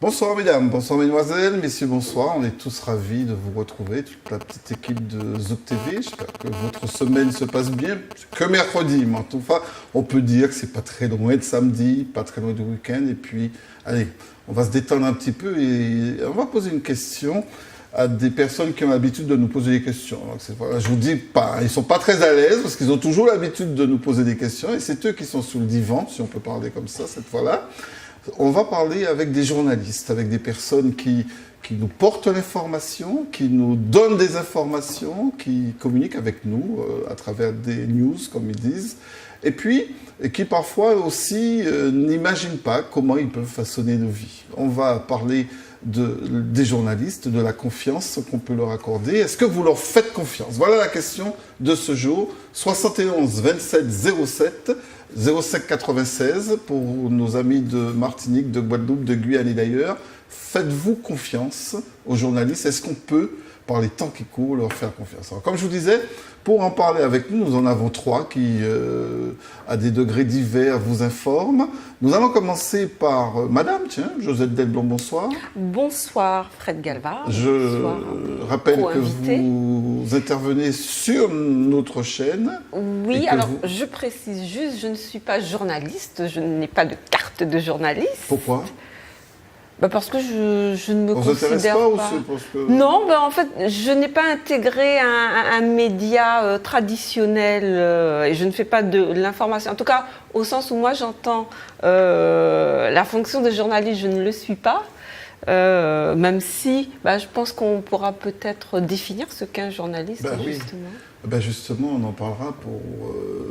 Bonsoir mesdames, bonsoir mesdemoiselles, messieurs, bonsoir. On est tous ravis de vous retrouver, toute la petite équipe de Zouk TV. J'espère que votre semaine se passe bien. C'est que mercredi, mais en tout cas, on peut dire que c'est pas très loin de samedi, pas très loin du week-end. Et puis, allez, on va se détendre un petit peu et on va poser une question à des personnes qui ont l'habitude de nous poser des questions. Donc, voilà, je vous dis pas, ils sont pas très à l'aise parce qu'ils ont toujours l'habitude de nous poser des questions et c'est eux qui sont sous le divan, si on peut parler comme ça cette fois-là. On va parler avec des journalistes, avec des personnes qui nous portent l'information, qui nous donnent des informations, qui communiquent avec nous à travers des news, comme ils disent, et puis qui parfois aussi n'imaginent pas comment ils peuvent façonner nos vies. On va parler des journalistes, de la confiance qu'on peut leur accorder. Est-ce que vous leur faites confiance? Voilà la question de ce jour. 71 27 07 05 96 pour nos amis de Martinique, de Guadeloupe, de Guyane et d'ailleurs. Faites-vous confiance aux journalistes? Est-ce qu'on peut, par les temps qui courent, leur faire confiance? Alors, comme je vous disais, pour en parler avec nous, nous en avons trois qui, à des degrés divers, vous informent. Nous allons commencer par Madame, tiens, Josette Delblond, bonsoir. Bonsoir Fred Galva. Je rappelle que vous intervenez sur notre chaîne. Oui, alors je précise juste, je ne suis pas journaliste, je n'ai pas de carte de journaliste. Pourquoi ? Parce que je ne me considère pas. pas. Ou parce que... Non, en fait, je n'ai pas intégré un média traditionnel et je ne fais pas de l'information. En tout cas, au sens où moi j'entends la fonction de journaliste, je ne le suis pas. Même si je pense qu'on pourra peut-être définir ce qu'est un journaliste, justement. Oui. Justement, on en parlera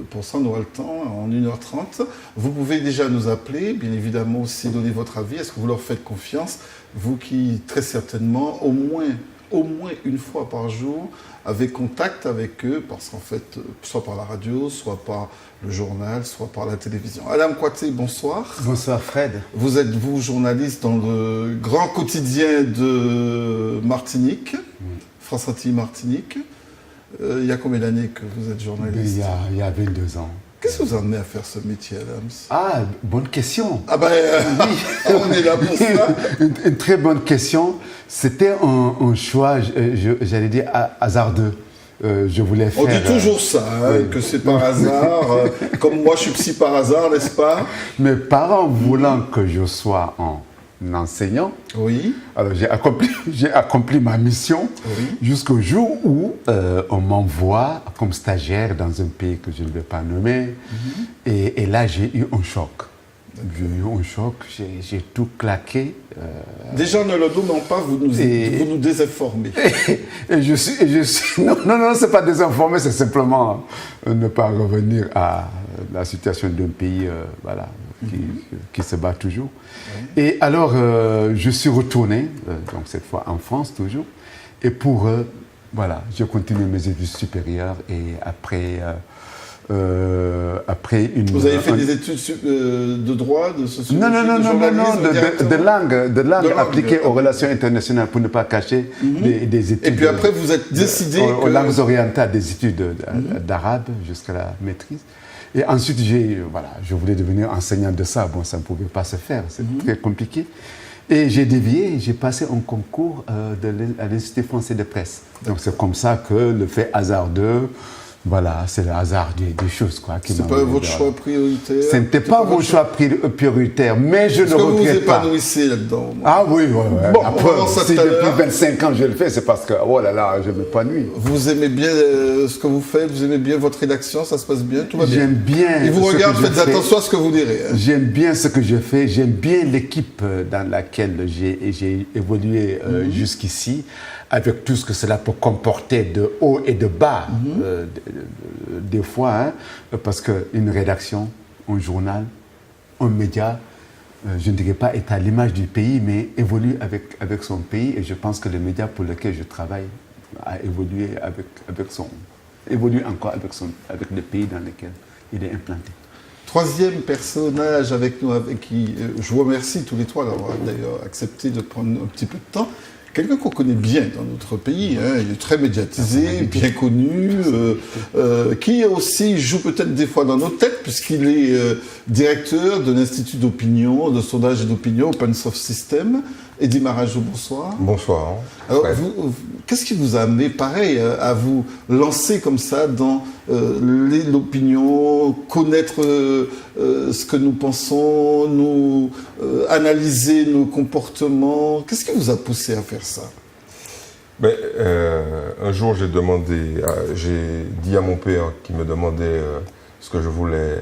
pour ça, on aura le temps, en 1h30. Vous pouvez déjà nous appeler, bien évidemment aussi donner votre avis. Est-ce que vous leur faites confiance? Vous qui, très certainement, au moins une fois par jour, avez contact avec eux, parce qu'en fait, soit par la radio, soit par le journal, soit par la télévision. Adam Kouaté, bonsoir. Bonsoir Fred. Vous êtes, vous, journaliste dans le grand quotidien de Martinique, France Antilles Martinique. Il y a combien d'années que vous êtes journaliste? Il y a 22 ans. Qu'est-ce que vous amenez à faire ce métier, Adams? Ah, bonne question. Oui, on est là pour ça. Une très bonne question. C'était un choix, j'allais dire, hasardeux. Je voulais faire... On dit toujours ça, oui. Que c'est par hasard. Comme moi, je suis psy par hasard, n'est-ce pas? Mes parents voulant que je sois un enseignant, oui. Alors j'ai accompli ma mission jusqu'au jour où on m'envoie comme stagiaire dans un pays que je ne vais pas nommer. Et là, j'ai eu un choc. J'ai tout claqué. Déjà, ne le donnons pas, vous nous désinformez. Non, c'est pas désinformé, c'est simplement ne pas revenir à la situation d'un pays qui se bat toujours. Oui. Et alors, je suis retourné, donc cette fois en France toujours, et j'ai continué mes études supérieures et après une... Vous avez fait des études de droit, de sociologie, de langue appliquée aux relations internationales pour ne pas cacher des études. Et puis après, vous êtes décidé aux langues orientales, des études d'arabe jusqu'à la maîtrise. Et ensuite, je voulais devenir enseignant de ça. Bon, ça ne pouvait pas se faire, c'est très compliqué. Et j'ai dévié, j'ai passé un concours à l'Institut français de presse. Donc c'est comme ça que le fait hasardeux, c'est le hasard des choses. C'est pas votre choix prioritaire? Ce n'était pas mon choix prioritaire, mais je ne regrette pas. Est-ce que vous vous épanouissez là-dedans? Ah oui. Bon, après, si depuis 25 ans je le fais, c'est parce que, je m'épanouis. Vous aimez bien ce que vous faites? Vous aimez bien votre rédaction? Ça se passe bien? Tout va bien? J'aime bien. Ils vous regardent, faites attention à ce que vous direz. J'aime bien ce que je fais. J'aime bien l'équipe dans laquelle j'ai évolué jusqu'ici, avec tout ce que cela peut comporter de haut et de bas, des fois, parce qu'une rédaction, un journal, un média, je ne dirais pas est à l'image du pays, mais évolue avec son pays, et je pense que le média pour lequel je travaille a évolué évolue encore avec le pays dans lequel il est implanté. Troisième personnage avec nous, avec qui je vous remercie tous les trois d'avoir d'ailleurs accepté de prendre un petit peu de temps. quelqu'un qu'on connaît bien dans notre pays. Hein. Il est très médiatisé, bien connu, qui aussi joue peut-être des fois dans nos têtes, puisqu'il est directeur de l'Institut d'opinion, de sondage et d'opinion, Open Soft System. Eddy Marajou, bonsoir. Bonsoir. Alors, qu'est-ce qui vous a amené, pareil, à vous lancer comme ça dans l'opinion, connaître ce que nous pensons, nous analyser nos comportements? Qu'est-ce qui vous a poussé à faire ça? Un jour, j'ai dit à mon père qui me demandait ce que je voulais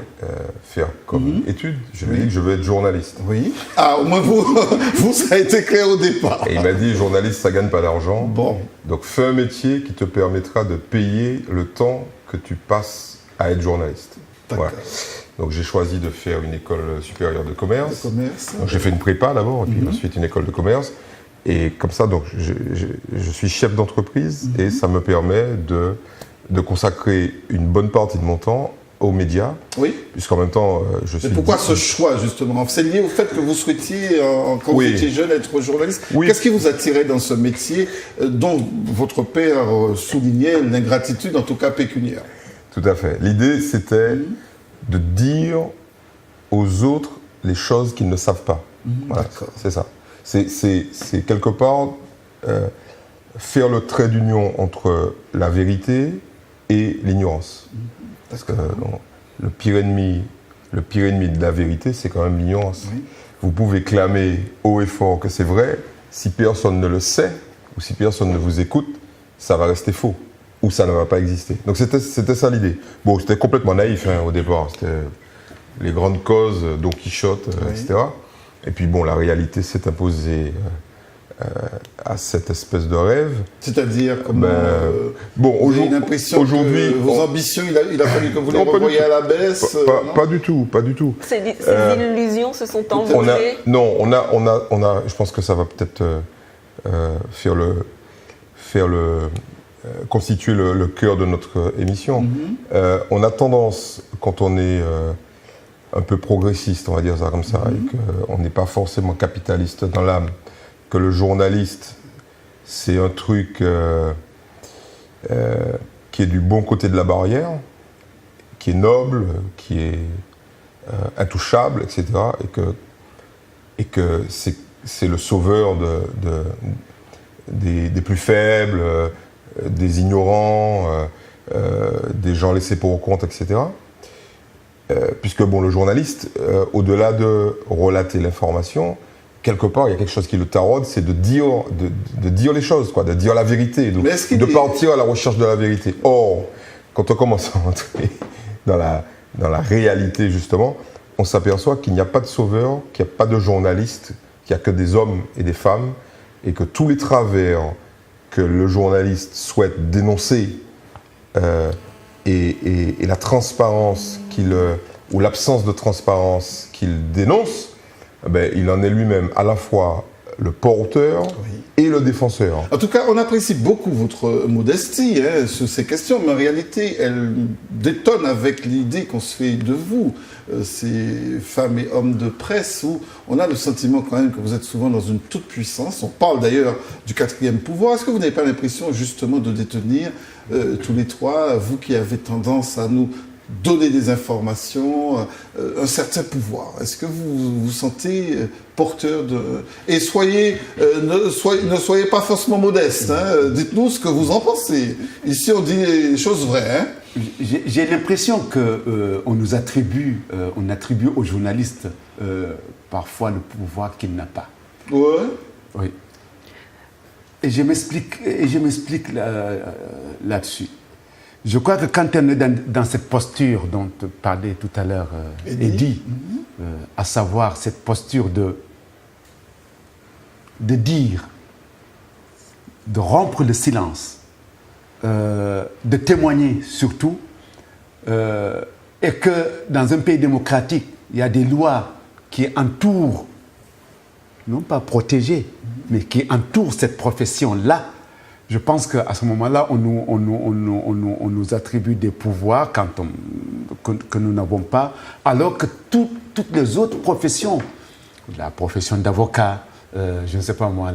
faire comme étude. Je lui ai dit que je veux être journaliste. Oui. Ah, au moins vous, ça a été clair au départ. Et il m'a dit, journaliste, ça gagne pas d'argent. Bon. Donc, fais un métier qui te permettra de payer le temps que tu passes à être journaliste. D'accord. Voilà. Donc, j'ai choisi de faire une école supérieure de commerce. De commerce. Donc, j'ai fait une prépa d'abord, et puis ensuite une école de commerce. Et comme ça, donc, je suis chef d'entreprise et ça me permet de consacrer une bonne partie de mon temps aux médias, oui. Puisqu'en même temps, je suis... Et pourquoi ce choix, justement? C'est lié au fait que vous souhaitiez, quand vous étiez jeune, être journaliste. Oui. Qu'est-ce qui vous attirait dans ce métier dont votre père soulignait l'ingratitude, en tout cas pécuniaire? Tout à fait. L'idée, c'était de dire aux autres les choses qu'ils ne savent pas. Voilà, c'est ça. C'est quelque part faire le trait d'union entre la vérité et l'ignorance. Parce que le pire ennemi de la vérité, c'est quand même l'ignorance. Oui. Vous pouvez clamer haut et fort que c'est vrai, si personne ne le sait, ou si personne ne vous écoute, ça va rester faux, ou ça ne va pas exister. Donc c'était ça l'idée. Bon, c'était complètement naïf au départ, c'était les grandes causes, Don Quichotte, etc. Et puis bon, la réalité s'est imposée à cette espèce de rêve. C'est-à-dire comment aujourd'hui, j'ai l'impression que vos ambitions, il a fallu que vous les revoyiez à la baisse. Pas du tout. Ces illusions se sont envolées. Je pense que ça va peut-être constituer le cœur de notre émission. On a tendance, quand on est un peu progressiste, on va dire ça comme ça, et qu'on n'est pas forcément capitaliste dans l'âme, que le journaliste, c'est un truc qui est du bon côté de la barrière, qui est noble, qui est intouchable, etc. Et que c'est le sauveur des plus faibles, des ignorants, des gens laissés pour compte, etc. Puisque bon, le journaliste, au-delà de relater l'information, quelque part, il y a quelque chose qui le taraude, c'est de dire les choses, quoi, de dire la vérité, de partir à la recherche de la vérité. Or, quand on commence à entrer dans la réalité, justement, on s'aperçoit qu'il n'y a pas de sauveur, qu'il n'y a pas de journaliste, qu'il n'y a que des hommes et des femmes, et que tous les travers que le journaliste souhaite dénoncer et la transparence ou l'absence de transparence qu'il dénonce, il en est lui-même à la fois le porteur et le défenseur. En tout cas, on apprécie beaucoup votre modestie sur ces questions, mais en réalité, elle détonne avec l'idée qu'on se fait de vous, ces femmes et hommes de presse, où on a le sentiment quand même que vous êtes souvent dans une toute-puissance. On parle d'ailleurs du 4e pouvoir. Est-ce que vous n'avez pas l'impression justement de détenir tous les trois, vous qui avez tendance à nous donner des informations, un certain pouvoir? Est-ce que vous vous sentez porteur de... Et ne soyez pas faussement modeste, dites-nous ce que vous en pensez. Ici, on dit les choses vraies. J'ai l'impression qu'on nous attribue, on attribue aux journalistes parfois le pouvoir qu'il n'a pas. Ouais. Oui. Et je m'explique là-dessus. Je crois que quand on est dans cette posture dont parlait tout à l'heure Eddy, à savoir cette posture de dire, de rompre le silence, de témoigner surtout, et que dans un pays démocratique, il y a des lois qui entourent, non pas protégées, mais qui entourent cette profession-là. Je pense qu'à ce moment-là, on nous attribue des pouvoirs que nous n'avons pas, alors que toutes les autres professions, la profession d'avocat, je ne sais pas moi,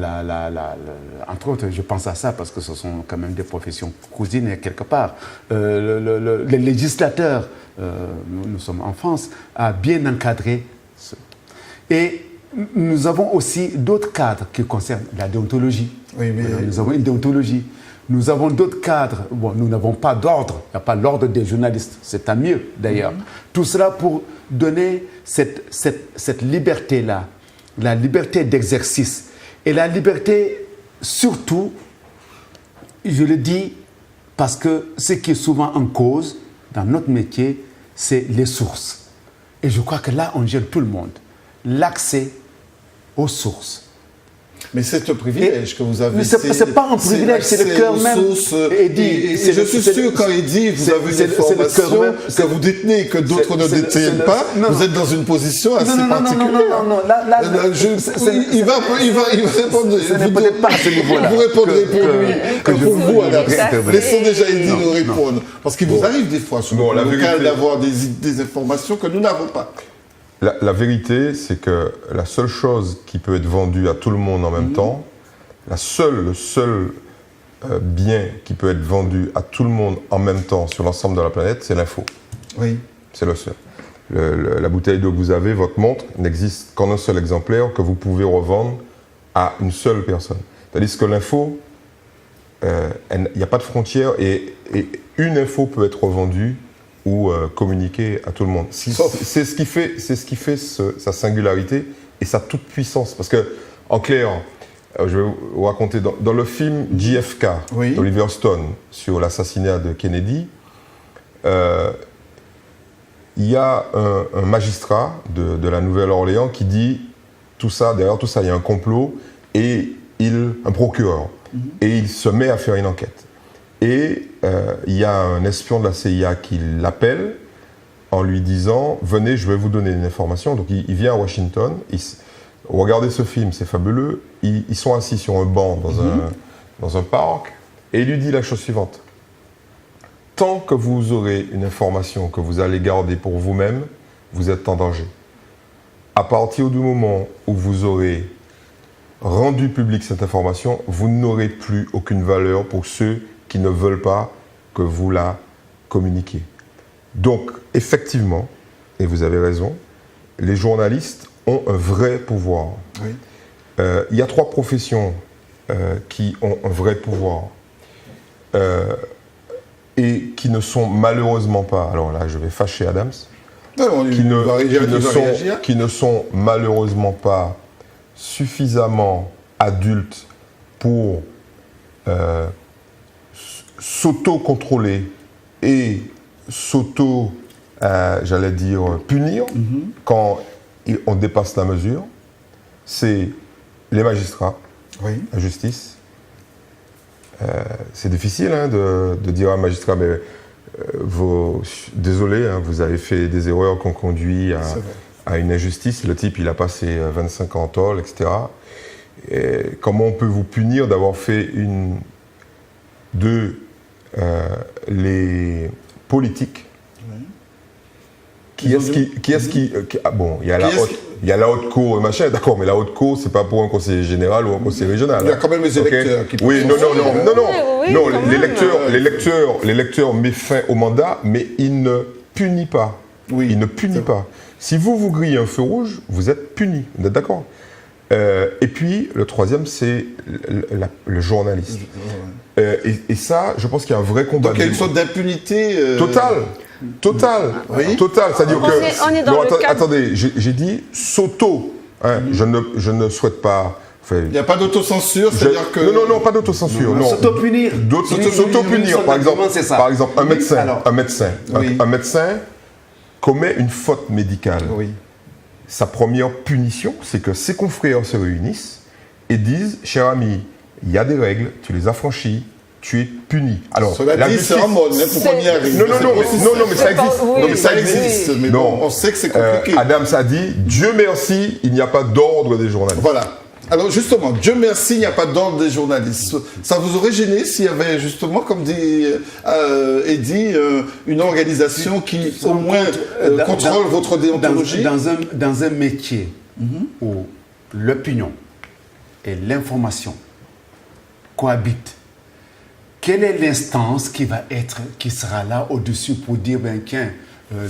entre autres, je pense à ça parce que ce sont quand même des professions cousines quelque part. Les législateurs, nous sommes en France, a bien encadré ce. Et nous avons aussi d'autres cadres qui concernent la déontologie. Oui, mais nous avons une déontologie. Nous avons d'autres cadres. Bon, nous n'avons pas d'ordre. Il n'y a pas l'ordre des journalistes. C'est tant mieux, d'ailleurs. Tout cela pour donner cette liberté-là, la liberté d'exercice. Et la liberté, surtout, je le dis, parce que ce qui est souvent en cause dans notre métier, c'est les sources. Et je crois que là, on gêne tout le monde. L'accès aux sources. Mais c'est un privilège que vous avez. Ce n'est pas un privilège, c'est le cœur même. Et je suis sûr, quand il dit vous avez une information que vous détenez et que d'autres ne détiennent pas, vous êtes dans une position assez particulière. Non. Il va répondre. Ce n'est peut-être pas à ce niveau-là. Vous répondrez pour lui que pour vous, Adam. Laissons déjà Eddy nous répondre. Parce qu'il vous arrive des fois, sur le local, d'avoir des informations que nous n'avons pas. La vérité, c'est que la seule chose qui peut être vendue à tout le monde en même temps, le seul bien qui peut être vendu à tout le monde en même temps sur l'ensemble de la planète, c'est l'info. Oui. C'est le seul. La bouteille d'eau que vous avez, votre montre, n'existe qu'en un seul exemplaire que vous pouvez revendre à une seule personne. Tandis que l'info, il n'y a pas de frontière et une info peut être revendue ou communiquer à tout le monde. C'est ce qui fait sa singularité et sa toute puissance. Parce que, en clair, je vais vous raconter, dans le film JFK d'Oliver Stone sur l'assassinat de Kennedy, il y a un magistrat de la Nouvelle-Orléans qui dit derrière tout ça, il y a un complot et un procureur. Et il se met à faire une enquête. Et il y a un espion de la CIA qui l'appelle en lui disant « Venez, je vais vous donner une information ». Donc il vient à Washington, regardez ce film, c'est fabuleux. Ils sont assis sur un banc dans un parc et il lui dit la chose suivante. Tant que vous aurez une information que vous allez garder pour vous-même, vous êtes en danger. À partir du moment où vous aurez rendu public cette information, vous n'aurez plus aucune valeur pour ceux qui ne veulent pas que vous la communiquiez. Donc, effectivement, et vous avez raison, les journalistes ont un vrai pouvoir. Oui. Il y a 3 professions qui ont un vrai pouvoir et qui ne sont malheureusement pas, alors là je vais fâcher Adams, qui ne sont malheureusement pas suffisamment adultes pour s'auto-contrôler et punir quand on dépasse la mesure, c'est les magistrats, la justice. C'est difficile de dire à un magistrat, mais désolé, vous avez fait des erreurs qui ont conduit à une injustice. Le type, il a passé 25 ans en tôle, etc. Et comment on peut vous punir d'avoir fait les politiques. Qui est-ce qui bon, il y a la haute cour et machin, d'accord, mais la haute cour, c'est pas pour un conseiller général ou un conseiller régional. Il y a quand même les électeurs qui oui, les électeurs mettent fin au mandat, mais ils ne punissent pas. Oui, ils ne punissent pas. Si vous grillez un feu rouge, vous êtes puni. Vous êtes d'accord? Et puis, le troisième, c'est le journaliste. Et ça, je pense qu'il y a un vrai combat. Donc il y a une sorte d'impunité Total. C'est-à-dire que... On est dans le cadre... Attendez, j'ai dit s'auto. Je ne souhaite pas... Il n'y a pas d'autocensure, c'est-à-dire que... Non, pas d'autocensure. S'auto-punir. S'auto-punir, par exemple, un médecin commet une faute médicale. Oui. Sa première punition, c'est que ses confrères se réunissent et disent « Cher ami, il y a des règles, tu les as franchies, tu es puni. » Alors, cela dit, c'est en mode, pour qu'on y arrive. Non, mais ça existe. Non, mais ça existe. Mais bon, on sait que c'est compliqué. Adams a dit, Dieu merci, il n'y a pas d'ordre des journalistes. Voilà. Alors justement, Dieu merci, il n'y a pas d'ordre des journalistes. Ça vous aurait gêné s'il y avait justement, comme dit Eddy, une organisation qui au moins contrôle votre déontologie dans un métier où l'opinion et l'information cohabitent, quelle est l'instance qui sera là au-dessus pour dire, ben tiens,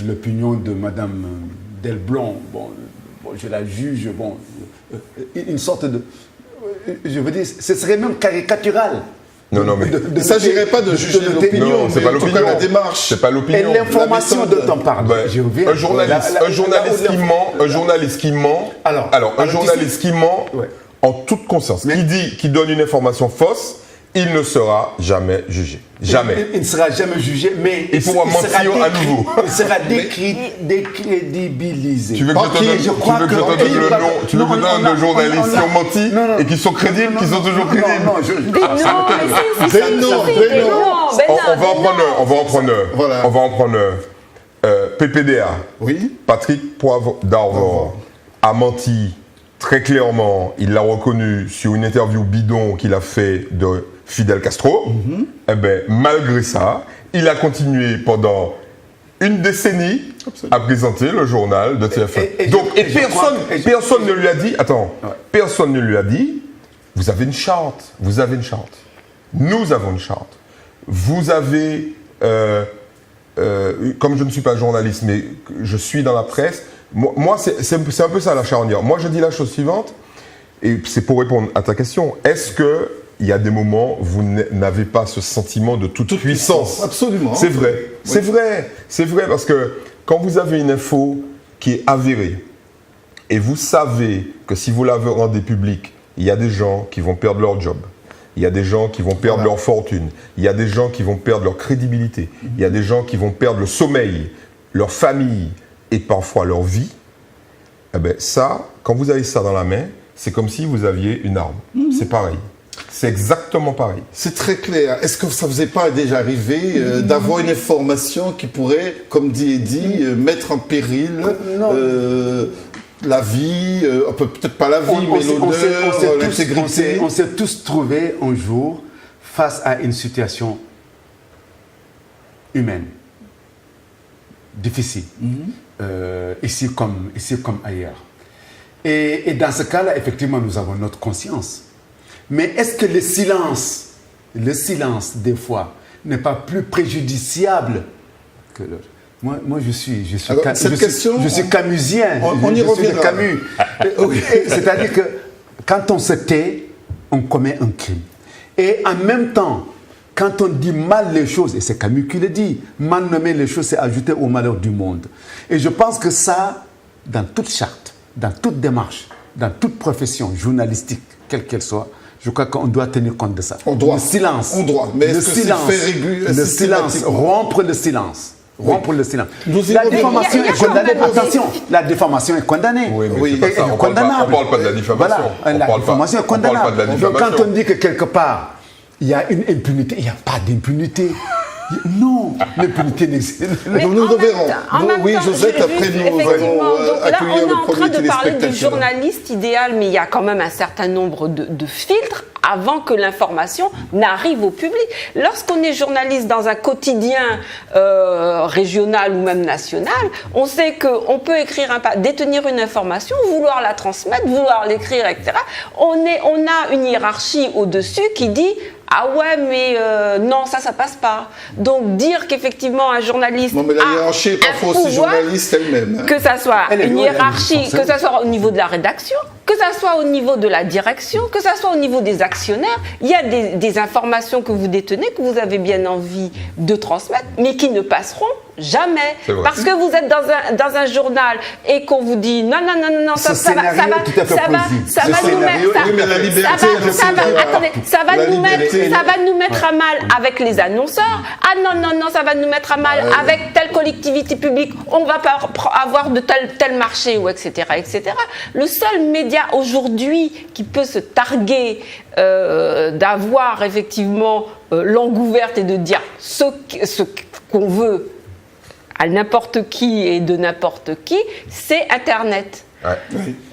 l'opinion de Madame Delblond, je la juge, une sorte de... Je veux dire, ce serait même caricatural. Non, mais il ne s'agirait pas de juger l'opinion, non, c'est pas l'opinion. La démarche. C'est pas l'opinion. Et l'information dont on parle. Un journaliste qui ment. Alors, un journaliste qui ment en toute conscience, qui donne une information fausse, il ne sera jamais jugé. Jamais. Il ne sera jamais jugé, mais il pourra mentir à nouveau. Il sera décrédibilisé. Tu veux que je te donne le nom, tu veux que je te donne de journalistes qui ont menti et qui sont crédibles, qui sont toujours crédibles? On va en prendre un. PPDA. Oui. Patrick Poivre d'Arvor a menti très clairement. Il l'a reconnu sur une interview bidon qu'il a fait de Fidel Castro. Eh ben, malgré ça, il a continué pendant une décennie à présenter le journal de TF1. Personne ne lui a dit, personne ne lui a dit, vous avez une charte, nous avons une charte. Vous avez, comme je ne suis pas journaliste, mais je suis dans la presse, moi c'est un peu ça la charnière. Moi je dis la chose suivante, et c'est pour répondre à ta question, est-ce que il y a des moments où vous n'avez pas ce sentiment de toute puissance? Absolument. C'est vrai. Oui. C'est vrai parce que quand vous avez une info qui est avérée et vous savez que si vous la rendez publique, il y a des gens qui vont perdre leur job, il y a des gens qui vont perdre leur fortune, il y a des gens qui vont perdre leur crédibilité, il y a des gens qui vont perdre le sommeil, leur famille et parfois leur vie, eh ben ça, quand vous avez ça dans la main, c'est comme si vous aviez une arme. C'est pareil. C'est exactement pareil. C'est très clair. Est-ce que ça ne vous est pas déjà arrivé d'avoir une information qui pourrait, comme dit Eddy, mettre en péril la vie, peut-être pas la vie, mais l'odeur, l'intégrité? On s'est tous trouvés un jour face à une situation humaine, difficile, ici comme ailleurs. Et dans ce cas-là, effectivement, nous avons notre conscience. Mais est-ce que le silence, des fois, n'est pas plus préjudiciable que l'autre? Moi, je suis camusien. On y reviendra. Camus. C'est-à-dire que quand on se tait, on commet un crime. Et en même temps, quand on dit mal les choses, et c'est Camus qui le dit, mal nommer les choses, c'est ajouter au malheur du monde. Et je pense que ça, dans toute charte, dans toute démarche, dans toute profession journalistique, quelle qu'elle soit, je crois qu'on doit tenir compte de ça. Le silence. Mais est-ce que c'est fait régulièrement? Le silence. Rompre le silence. Rompre le silence. La diffamation est condamnée. Attention, la diffamation est condamnée. Oui, mais on ne parle pas de la diffamation. Voilà, la diffamation est condamnable. Donc quand on dit que quelque part, il y a une impunité, il n'y a pas d'impunité. Non, l'impunité n'existe pas. Nous le verrons. Oui, Josette, après nous allons accueillir le premier téléspectateur. On est en train de parler du journaliste idéal, mais il y a quand même un certain nombre de filtres avant que l'information n'arrive au public. Lorsqu'on est journaliste dans un quotidien régional ou même national, on sait qu'on peut détenir une information, vouloir la transmettre, vouloir l'écrire, etc. On a une hiérarchie au-dessus qui dit « Ah ouais, mais non, ça passe pas ». Donc dire qu'effectivement un journaliste non, mais la hiérarchie est parfois aussi journaliste elle-même. Que ça soit une hiérarchie, que ça soit au niveau de la rédaction, que ça soit au niveau de la direction, que ça soit au niveau des actionnaire, il y a des informations que vous détenez, que vous avez bien envie de transmettre, mais qui ne passeront jamais. Parce que vous êtes dans un journal et qu'on vous dit non, ça va nous mettre à mal avec les annonceurs. Ah non, ça va nous mettre à mal avec telle collectivité publique. On va pas avoir de tel marché, ou etc., etc. Le seul média aujourd'hui qui peut se targuer d'avoir effectivement langue ouverte et de dire ce qu'on veut à n'importe qui et de n'importe qui, c'est Internet. Ouais.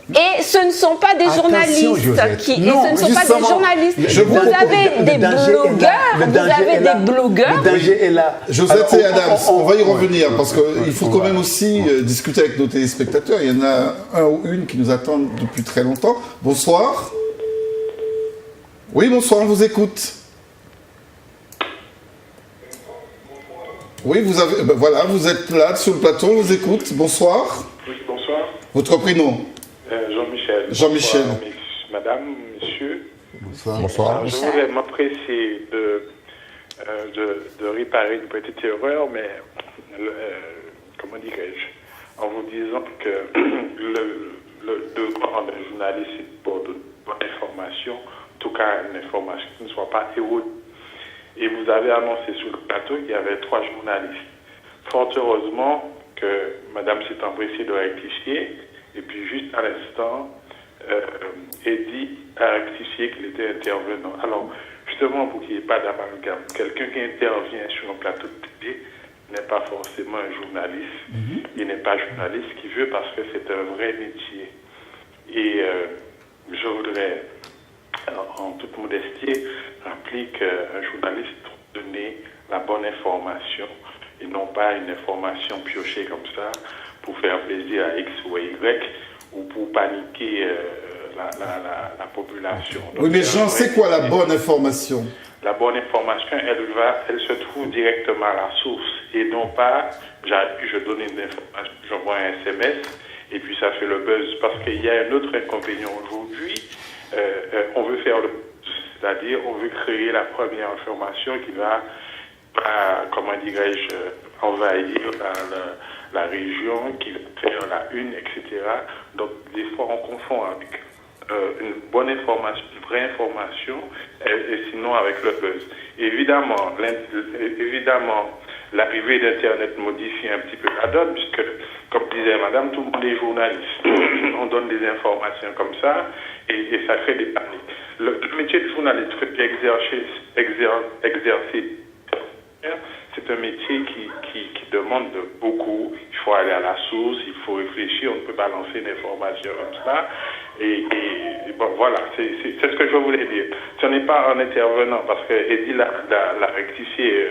Et ce ne sont pas des journalistes Vous avez des blogueurs. Le danger est là. Josette et Adams, on va y revenir parce qu'il faut quand même aussi discuter avec nos téléspectateurs. Il y en a un ou une qui nous attendent depuis très longtemps. Bonsoir. Oui, bonsoir, on vous écoute. Oui, voilà, vous êtes là sur le plateau, on vous écoute. Bonsoir. Oui, bonsoir. Votre prénom? Jean-Michel. Jean-Michel. Bonsoir, madame, monsieur. Bonsoir. Bonsoir. Alors, je voudrais m'empresser de réparer une petite erreur, mais comment dirais-je, en vous disant que le devoir d'un journaliste, c'est pour donner une bonne information, en tout cas une information qui ne soit pas erronée. Et vous avez annoncé sur le plateau qu'il y avait 3 journalistes. Fort heureusement que madame s'est empressée de rectifier, et puis juste à l'instant, Eddy a rectifié qu'il était intervenant. Alors, justement, pour qu'il n'y ait pas d'amalgame, quelqu'un qui intervient sur un plateau de télé n'est pas forcément un journaliste. Il n'est pas journaliste qui veut parce que c'est un vrai métier. Et je voudrais, en toute modestie, rappeler qu'un journaliste doit donner la bonne information et non pas une information piochée comme ça pour faire plaisir à X ou à Y ou pour paniquer la population. Donc, Oui, mais Jean, c'est quoi la bonne information? La bonne information, elle se trouve directement à la source et non pas, je donne une information, j'envoie un SMS et puis ça fait le buzz. Parce qu'il y a un autre inconvénient aujourd'hui, on veut faire le buzz, c'est-à-dire on veut créer la première information qui va, comment dirais-je, envahir la région, qui va faire la une, etc. Donc des fois on confond avec une bonne information, une vraie information, et sinon avec le buzz. Évidemment, l'arrivée d'Internet modifie un petit peu la donne, puisque, comme disait madame, tout le monde est journaliste. On donne des informations comme ça, et ça crée des paniques. Le métier de journaliste, exercer, c'est un métier qui demande beaucoup. Il faut aller à la source, il faut réfléchir, on ne peut pas lancer une information comme ça. Et bon, voilà, c'est ce que je voulais dire. Ce n'est pas en intervenant, parce que Eddy l'a rectifié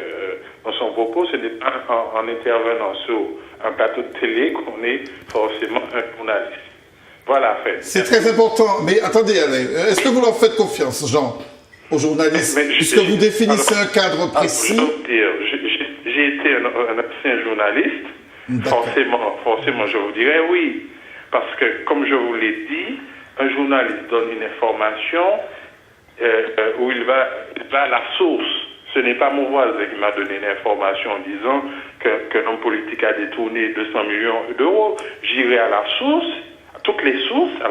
dans son propos, ce n'est pas en intervenant sur un plateau de télé qu'on est forcément un journaliste. Voilà, fait. C'est très important. Mais attendez, Alain, est-ce que vous leur faites confiance, Jean, aux journalistes, puisque vous définissez un cadre précis? J'ai été un ancien journaliste. Forcément, je vous dirais oui. Parce que, comme je vous l'ai dit, un journaliste donne une information où il va à la source. Ce n'est pas mon voisin qui m'a donné une information en disant qu'un homme politique a détourné 200 millions d'euros. J'irai à la source, à toutes les sources, à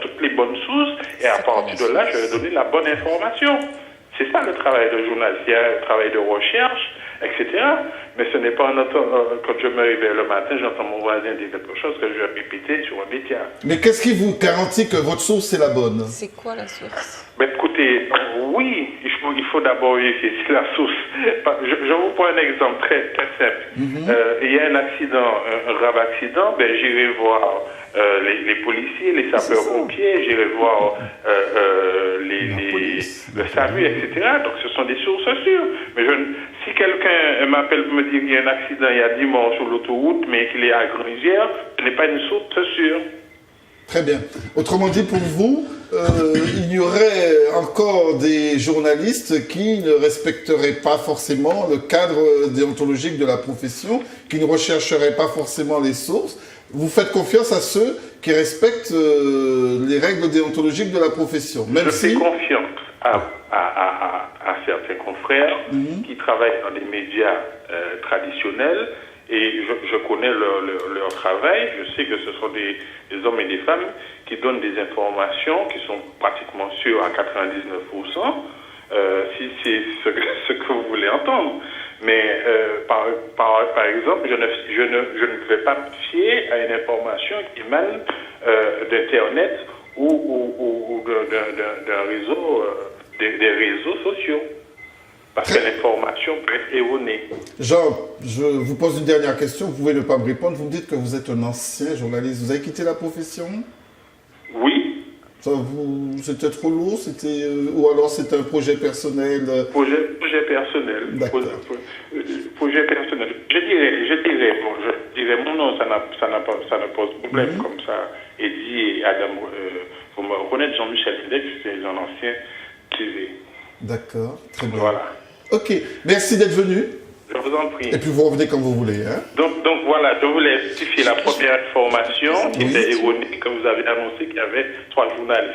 toutes les bonnes sources, et à partir de là, je vais donner la bonne information. C'est ça le travail de journaliste. Il y a un travail de recherche, etc. Mais ce n'est pas quand je me réveille le matin, j'entends mon voisin dire quelque chose que je vais répéter sur un média. Mais qu'est-ce qui vous garantit que votre source est la bonne? C'est quoi la source? Mais écoutez, oui, il faut d'abord vérifier si la source... Je vous prends un exemple très, très simple. Il y a un accident, un grave accident, j'irai voir les policiers, les sapeurs-pompiers, j'irai voir le SAMU, etc. Donc ce sont des sources sûres. Mais si quelqu'un m'appelle pour me dire qu'il y a un accident, il y a 10 morts sur l'autoroute, mais qu'il est à Grande-Rivière, ce n'est pas une source sûre. Très bien. Autrement dit, pour vous, il y aurait encore des journalistes qui ne respecteraient pas forcément le cadre déontologique de la profession, qui ne rechercheraient pas forcément les sources. Vous faites confiance à ceux qui respectent les règles déontologiques de la profession. Même je fais confiance à certains confrères qui travaillent dans les médias traditionnels. Et je connais leur travail. Je sais que ce sont des hommes et des femmes qui donnent des informations qui sont pratiquement sûres à 99%, si c'est ce que vous voulez entendre. Mais par exemple, je ne vais pas me fier à une information qui émane d'Internet ou d'un réseau, des réseaux sociaux. Parce que l'information peut être erronée. Jean, je vous pose une dernière question. Vous pouvez ne pas me répondre. Vous me dites que vous êtes un ancien journaliste. Vous avez quitté la profession? Oui. C'était trop lourd, ou alors c'était un projet personnel? Projet personnel. Projet personnel. Je dirais mon nom, ça ne pose problème comme ça. Eddy et Adam, vous me reconnaissez, Jean-Michel Index, c'est un ancien TV. D'accord, très bien. Voilà. Ok, merci d'être venu. Je vous en prie. Et puis vous revenez quand vous voulez. Hein. Donc voilà, je voulais rectifier la première information qui Oui. était erronée, comme vous avez annoncé qu'il y avait 3 journalistes.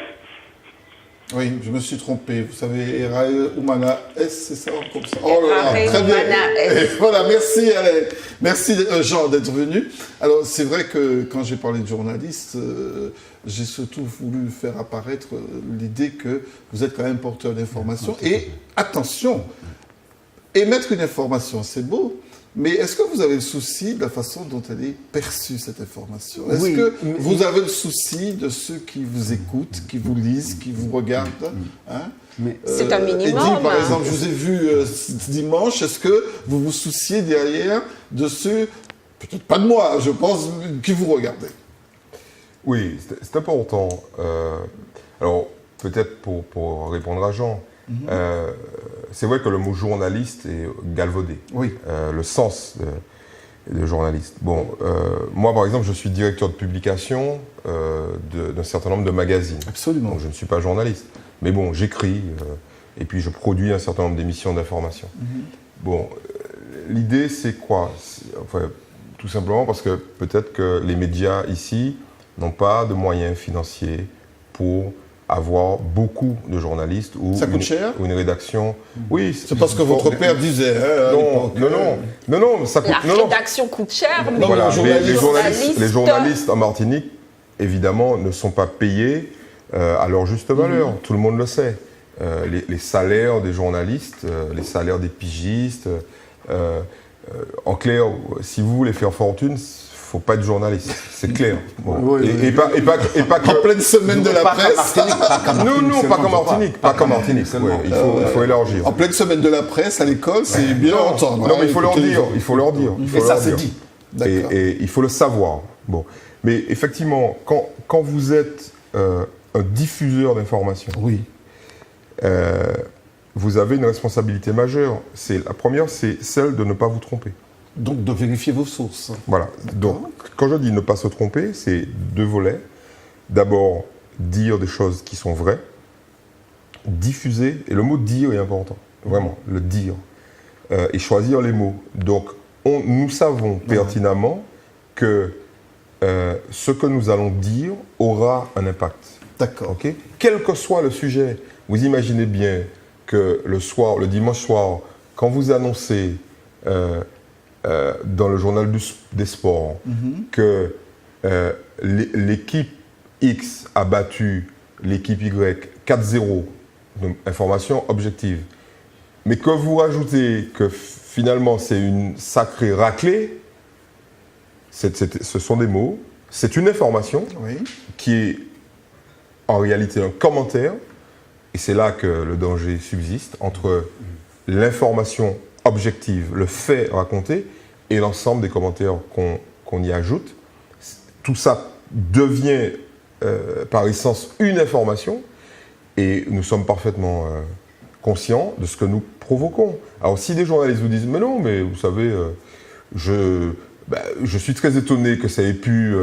Oui, je me suis trompé. Vous savez, Erae Oumana S, c'est ça comme ça. Oh là là, Erae très bien. Oumana S. Et voilà, merci, Alain. Merci Jean d'être venu. Alors c'est vrai que quand j'ai parlé de journaliste, j'ai surtout voulu faire apparaître l'idée que vous êtes quand même porteur d'information. Et attention, émettre une information, c'est beau. Mais est-ce que vous avez le souci de la façon dont elle est perçue, cette information? Est-ce que vous avez le souci de ceux qui vous écoutent, qui vous lisent, qui vous regardent hein? C'est un minimum. Eddy, par exemple, je vous ai vu dimanche. Est-ce que vous vous souciez derrière de ceux, peut-être pas de moi, je pense, qui vous regardent? Oui, c'est important. Alors, peut-être pour répondre à Jean, c'est vrai que le mot journaliste est galvaudé. Oui. Le sens de journaliste. Bon, moi, par exemple, je suis directeur de publication d'un certain nombre de magazines. Absolument. Donc, je ne suis pas journaliste. Mais bon, j'écris et puis je produis un certain nombre d'émissions d'information. Bon, l'idée, c'est quoi? Enfin, tout simplement parce que peut-être que les médias ici n'ont pas de moyens financiers pour avoir beaucoup de journalistes ou Ça coûte cher ou une rédaction. Oui, C'est parce que votre père disait. Hein, à l'époque. Non, ça coûte. La rédaction coûte cher, mais Voilà, les les journalistes en Martinique, évidemment, ne sont pas payés à leur juste valeur. Tout le monde le sait. Les salaires des journalistes, les salaires des pigistes. En clair, si vous voulez faire fortune, il ne faut pas être journaliste, c'est clair. Bon. Et pas En pleine semaine de la presse. Non, pas comme Martinique. Pas comme Martinique. Ouais, il faut élargir. En pleine semaine de la presse, à l'école, c'est bien entendre. Non, mais il faut leur dire. Il faut leur dire. Et ça se dit. D'accord. Et il faut le savoir. Bon. Mais effectivement, quand vous êtes un diffuseur d'informations, Oui. vous avez une responsabilité majeure. La première, c'est celle de ne pas vous tromper. Donc de vérifier vos sources. Voilà. Donc, quand je dis ne pas se tromper, c'est 2 volets. D'abord, dire des choses qui sont vraies. Diffuser, et le mot dire est important. Vraiment, le dire. Et choisir les mots. Donc, nous savons pertinemment que ce que nous allons dire aura un impact. D'accord. Okay? Quel que soit le sujet, vous imaginez bien que le dimanche soir, quand vous annoncez dans le journal des sports que l'équipe X a battu l'équipe Y 4-0, donc information objective, mais que vous rajoutez que finalement c'est une sacrée raclée, ce sont des mots, c'est une information qui est en réalité un commentaire, et c'est là que le danger subsiste entre l'information objective, le fait raconté, et l'ensemble des commentaires qu'on y ajoute. Tout ça devient par essence une information, et nous sommes parfaitement conscients de ce que nous provoquons. Alors si des journalistes vous disent « mais non, mais vous savez, je suis très étonné que ça ait pu...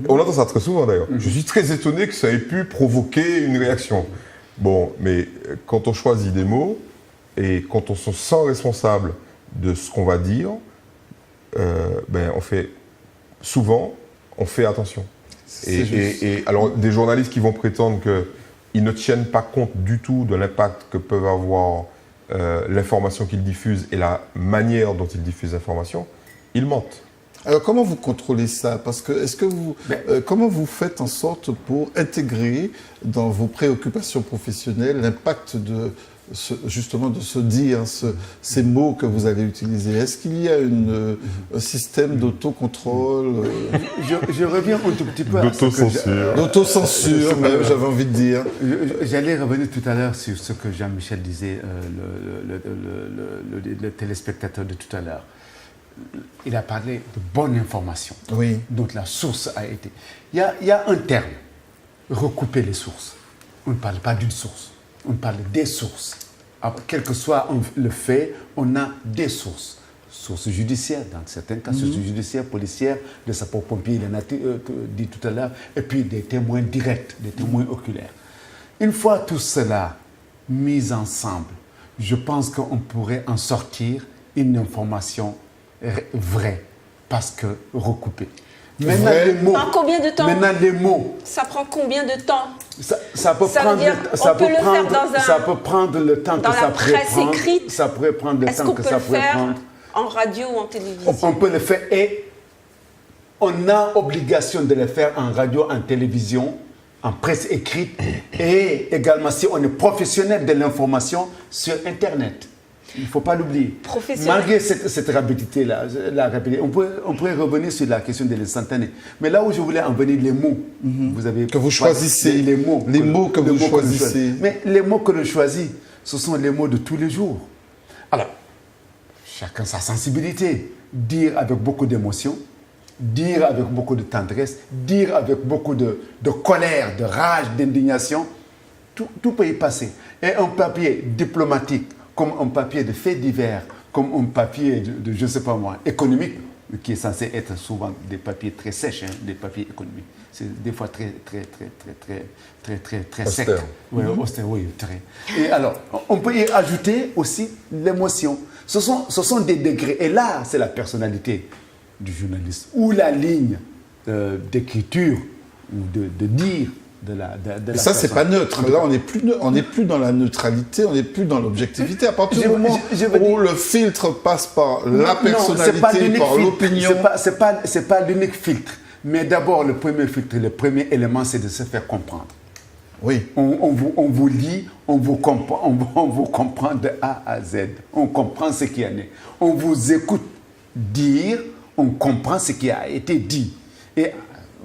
On entend ça très souvent d'ailleurs. Je suis très étonné que ça ait pu provoquer une réaction. Bon, mais quand on choisit des mots et quand on se sent responsable de ce qu'on va dire, on fait attention. Et alors, des journalistes qui vont prétendre qu'ils ne tiennent pas compte du tout de l'impact que peuvent avoir l'information qu'ils diffusent et la manière dont ils diffusent l'information, ils mentent. Alors comment vous contrôlez ça? Parce que comment vous faites en sorte pour intégrer dans vos préoccupations professionnelles l'impact justement de se dire ces mots que vous allez utiliser? Est-ce qu'il y a un système d'autocontrôle? Je reviens un tout petit peu à D'autocensure, même, j'avais envie de dire. J'allais revenir tout à l'heure sur ce que Jean-Michel disait, le téléspectateur de tout à l'heure. Il a parlé de bonne information. Oui. Donc la source a été... Il y a un terme, recouper les sources. On ne parle pas d'une source, on parle des sources. Alors, quel que soit le fait, on a des sources. Sources judiciaires, dans certains cas, sources judiciaires, policières, de sapeurs-pompiers, il en a dit tout à l'heure, et puis des témoins directs, des témoins oculaires. Une fois tout cela mises ensemble, je pense qu'on pourrait en sortir une information vraie, parce que recoupée. Maintenant, les mots. En combien de temps? Maintenant, les mots. Ça prend combien de temps? Ça peut Ça veut prendre dire, ça on peut peut le faire prendre dans un- ça peut prendre le temps dans que la ça pourrait presse prendre. écrite. Ça pourrait prendre le Est-ce temps qu'on que peut ça le pourrait faire prendre. en radio ou en télévision? On peut le faire et on a obligation de le faire en radio, en télévision, en presse écrite et également si on est professionnel de l'information sur Internet. Il ne faut pas l'oublier. Professionnel. Malgré cette rapidité-là, on pourrait revenir sur la question de l'instantané. Mais là où je voulais en venir, les mots. Vous avez Que vous choisissez. les mots. Les mots que vous choisissez. Mais les mots que l'on choisit, ce sont les mots de tous les jours. Alors, chacun sa sensibilité. Dire avec beaucoup d'émotion, dire avec beaucoup de tendresse, dire avec beaucoup de colère, de rage, d'indignation, tout peut y passer. Et un papier diplomatique, comme un papier de faits divers, comme un papier de je ne sais pas moi, économique, qui est censé être souvent des papiers très sèches, des papiers économiques. C'est des fois très sec. Austère. Oui, austère, oui, très. Et alors, on peut y ajouter aussi l'émotion. Ce sont des degrés. Et là, c'est la personnalité du journaliste. Ou la ligne d'écriture, ou de dire de la Et ça, c'est pas neutre. Là, on n'est plus dans la neutralité, on n'est plus dans l'objectivité. À partir du moment où le filtre passe par la personnalité, par l'opinion. C'est pas l'unique filtre. Mais d'abord, le premier filtre, le premier élément, c'est de se faire comprendre. Oui. On vous lit, on vous comprend de A à Z. On comprend ce qui en est. On vous écoute dire, on comprend ce qui a été dit. Et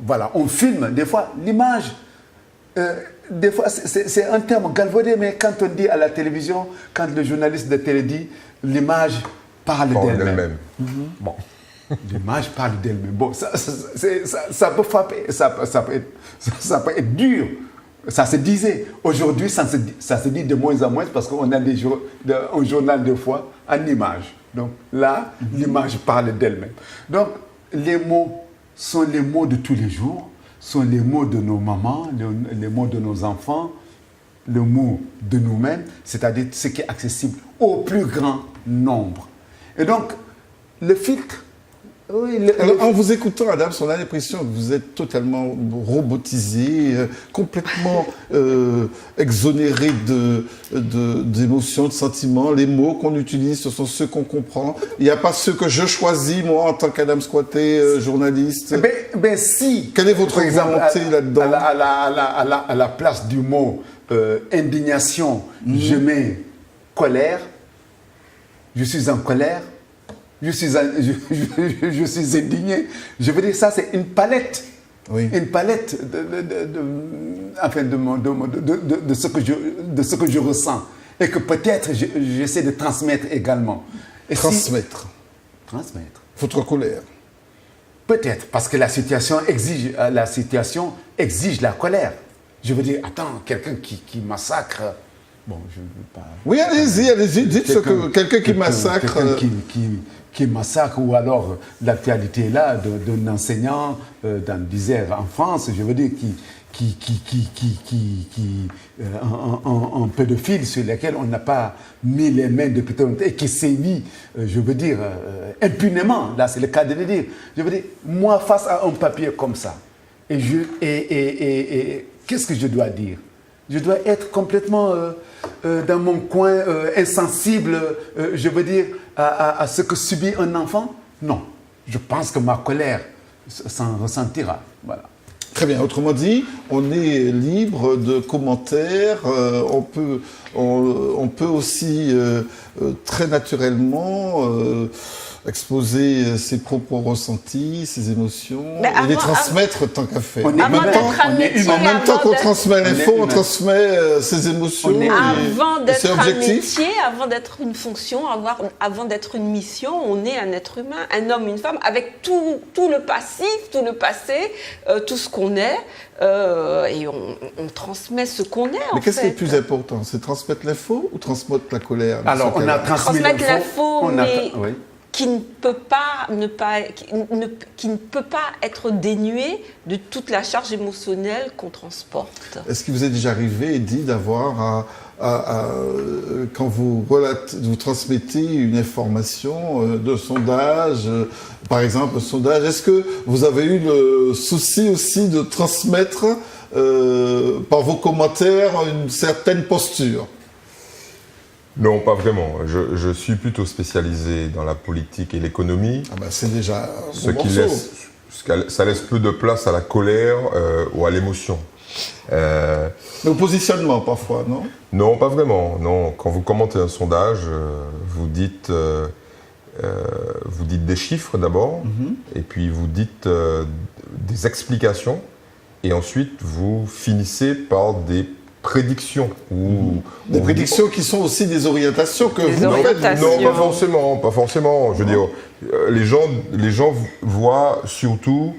voilà, on filme. Des fois, l'image, des fois, c'est un terme galvaudé, mais quand on dit à la télévision, quand le journaliste de télé dit, l'image parle d'elle-même. Bon. L'image parle d'elle-même. Bon, ça peut frapper, ça peut être dur. Ça se disait. Aujourd'hui, ça se dit de moins en moins parce qu'on a un journal de fois en image. Donc là, l'image parle d'elle-même. Donc les mots sont les mots de tous les jours, sont les mots de nos mamans, les mots de nos enfants, le mot de nous-mêmes, c'est-à-dire ce qui est accessible au plus grand nombre. Et donc, le filtre. Oui, Alors, en vous écoutant, Adams, on a l'impression que vous êtes totalement robotisé, complètement exonéré d'émotions, de sentiments. Les mots qu'on utilise, ce sont ceux qu'on comprend. Il n'y a pas ceux que je choisis, moi, en tant qu'Adams Kouaté, journaliste. Ben si. Quelle est votre volonté là-dedans? À la place du mot indignation, je mets colère. Je suis en colère. Je suis indigné. Je veux dire, ça, c'est une palette. Oui. Une palette de ce que je ressens. Et que peut-être j'essaie de transmettre également. Et Transmettre. Transmettre. Votre colère. Peut-être, parce que la situation exige la colère. Je veux dire, attends, quelqu'un qui massacre. Bon, je ne veux pas. Oui, allez-y, dites ce que quelqu'un qui massacre. Quelqu'un qui massacre, ou alors l'actualité là d'un enseignant dans l'Isère en France, je veux dire, un pédophile sur lequel on n'a pas mis les mains depuis longtemps et qui sévit, je veux dire, impunément. Là, c'est le cas de le dire. Je veux dire, moi, face à un papier comme ça, qu'est-ce que je dois dire? Je dois être complètement dans mon coin, insensible, je veux dire, à ce que subit un enfant? Non. Je pense que ma colère s'en ressentira. Voilà. Très bien. Autrement dit, on est libre de commentaires. On peut aussi très naturellement exposer ses propres ressentis, ses émotions, et les transmettre tant qu'à faire. En même temps qu'on transmet l'info, on transmet ses émotions. Avant d'être ses un objectifs. métier, avant d'être une fonction, avant d'être une mission, on est un être humain, un homme, une femme, avec tout le passif, tout le passé, tout ce qu'on est, et on transmet ce qu'on est. Mais qu'est-ce qui est le plus important? C'est transmettre l'info ou transmettre la colère? Alors, on a transmis transmettre l'info, mais qui ne peut pas être dénué de toute la charge émotionnelle qu'on transporte. Est-ce qu'il vous est déjà arrivé, Eddy, d'avoir quand vous transmettez une information de sondage, par exemple, un sondage, est-ce que vous avez eu le souci aussi de transmettre par vos commentaires une certaine posture? Non, pas vraiment. Je suis plutôt spécialisé dans la politique et l'économie. Ah ben c'est déjà un ce bon qui morceau. ça laisse peu de place à la colère ou à l'émotion. Mais au positionnement, parfois, non? Non, pas vraiment. Non. Quand vous commentez un sondage, vous dites des chiffres d'abord, et puis vous dites des explications, et ensuite vous finissez par des prédictions. Des prédictions qui sont aussi des orientations que vous faites. Non, pas forcément. Je veux dire, les gens voient surtout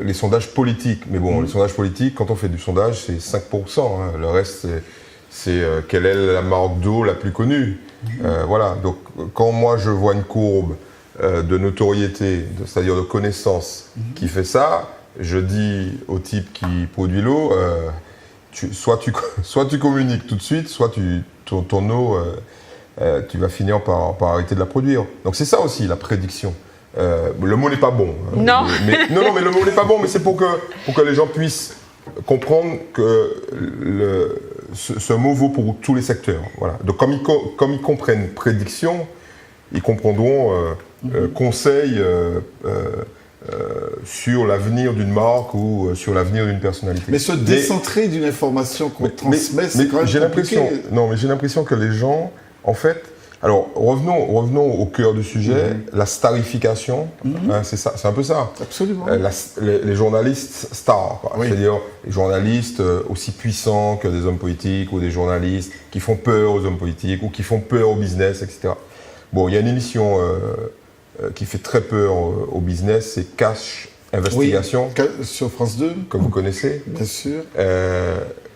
les sondages politiques. Mais bon, les sondages politiques, quand on fait du sondage, c'est 5%. Hein. Le reste, c'est quelle est la marque d'eau la plus connue. Voilà. Donc, quand moi je vois une courbe de notoriété, c'est-à-dire de connaissance, qui fait ça, je dis au type qui produit l'eau, soit tu communiques tout de suite, soit ton eau, tu vas finir par arrêter de la produire. Donc c'est ça aussi la prédiction. Le mot n'est pas bon. Non. Mais le mot n'est pas bon, mais c'est pour que les gens puissent comprendre que ce mot vaut pour tous les secteurs. Voilà. Donc comme ils comprennent prédiction, ils comprendront conseil sur l'avenir d'une marque ou sur l'avenir d'une personnalité. Mais se décentrer d'une information qu'on transmet, c'est quand même compliqué. Mais j'ai l'impression que les gens, en fait... Alors, revenons au cœur du sujet, la starification, hein, c'est un peu ça. Absolument. Les journalistes stars, quoi. Oui. C'est-à-dire les journalistes aussi puissants que des hommes politiques ou des journalistes qui font peur aux hommes politiques ou qui font peur au business, etc. Bon, il y a une émission qui fait très peur au business, c'est Cash Investigation. Oui, sur France 2. Que vous connaissez. Bien sûr.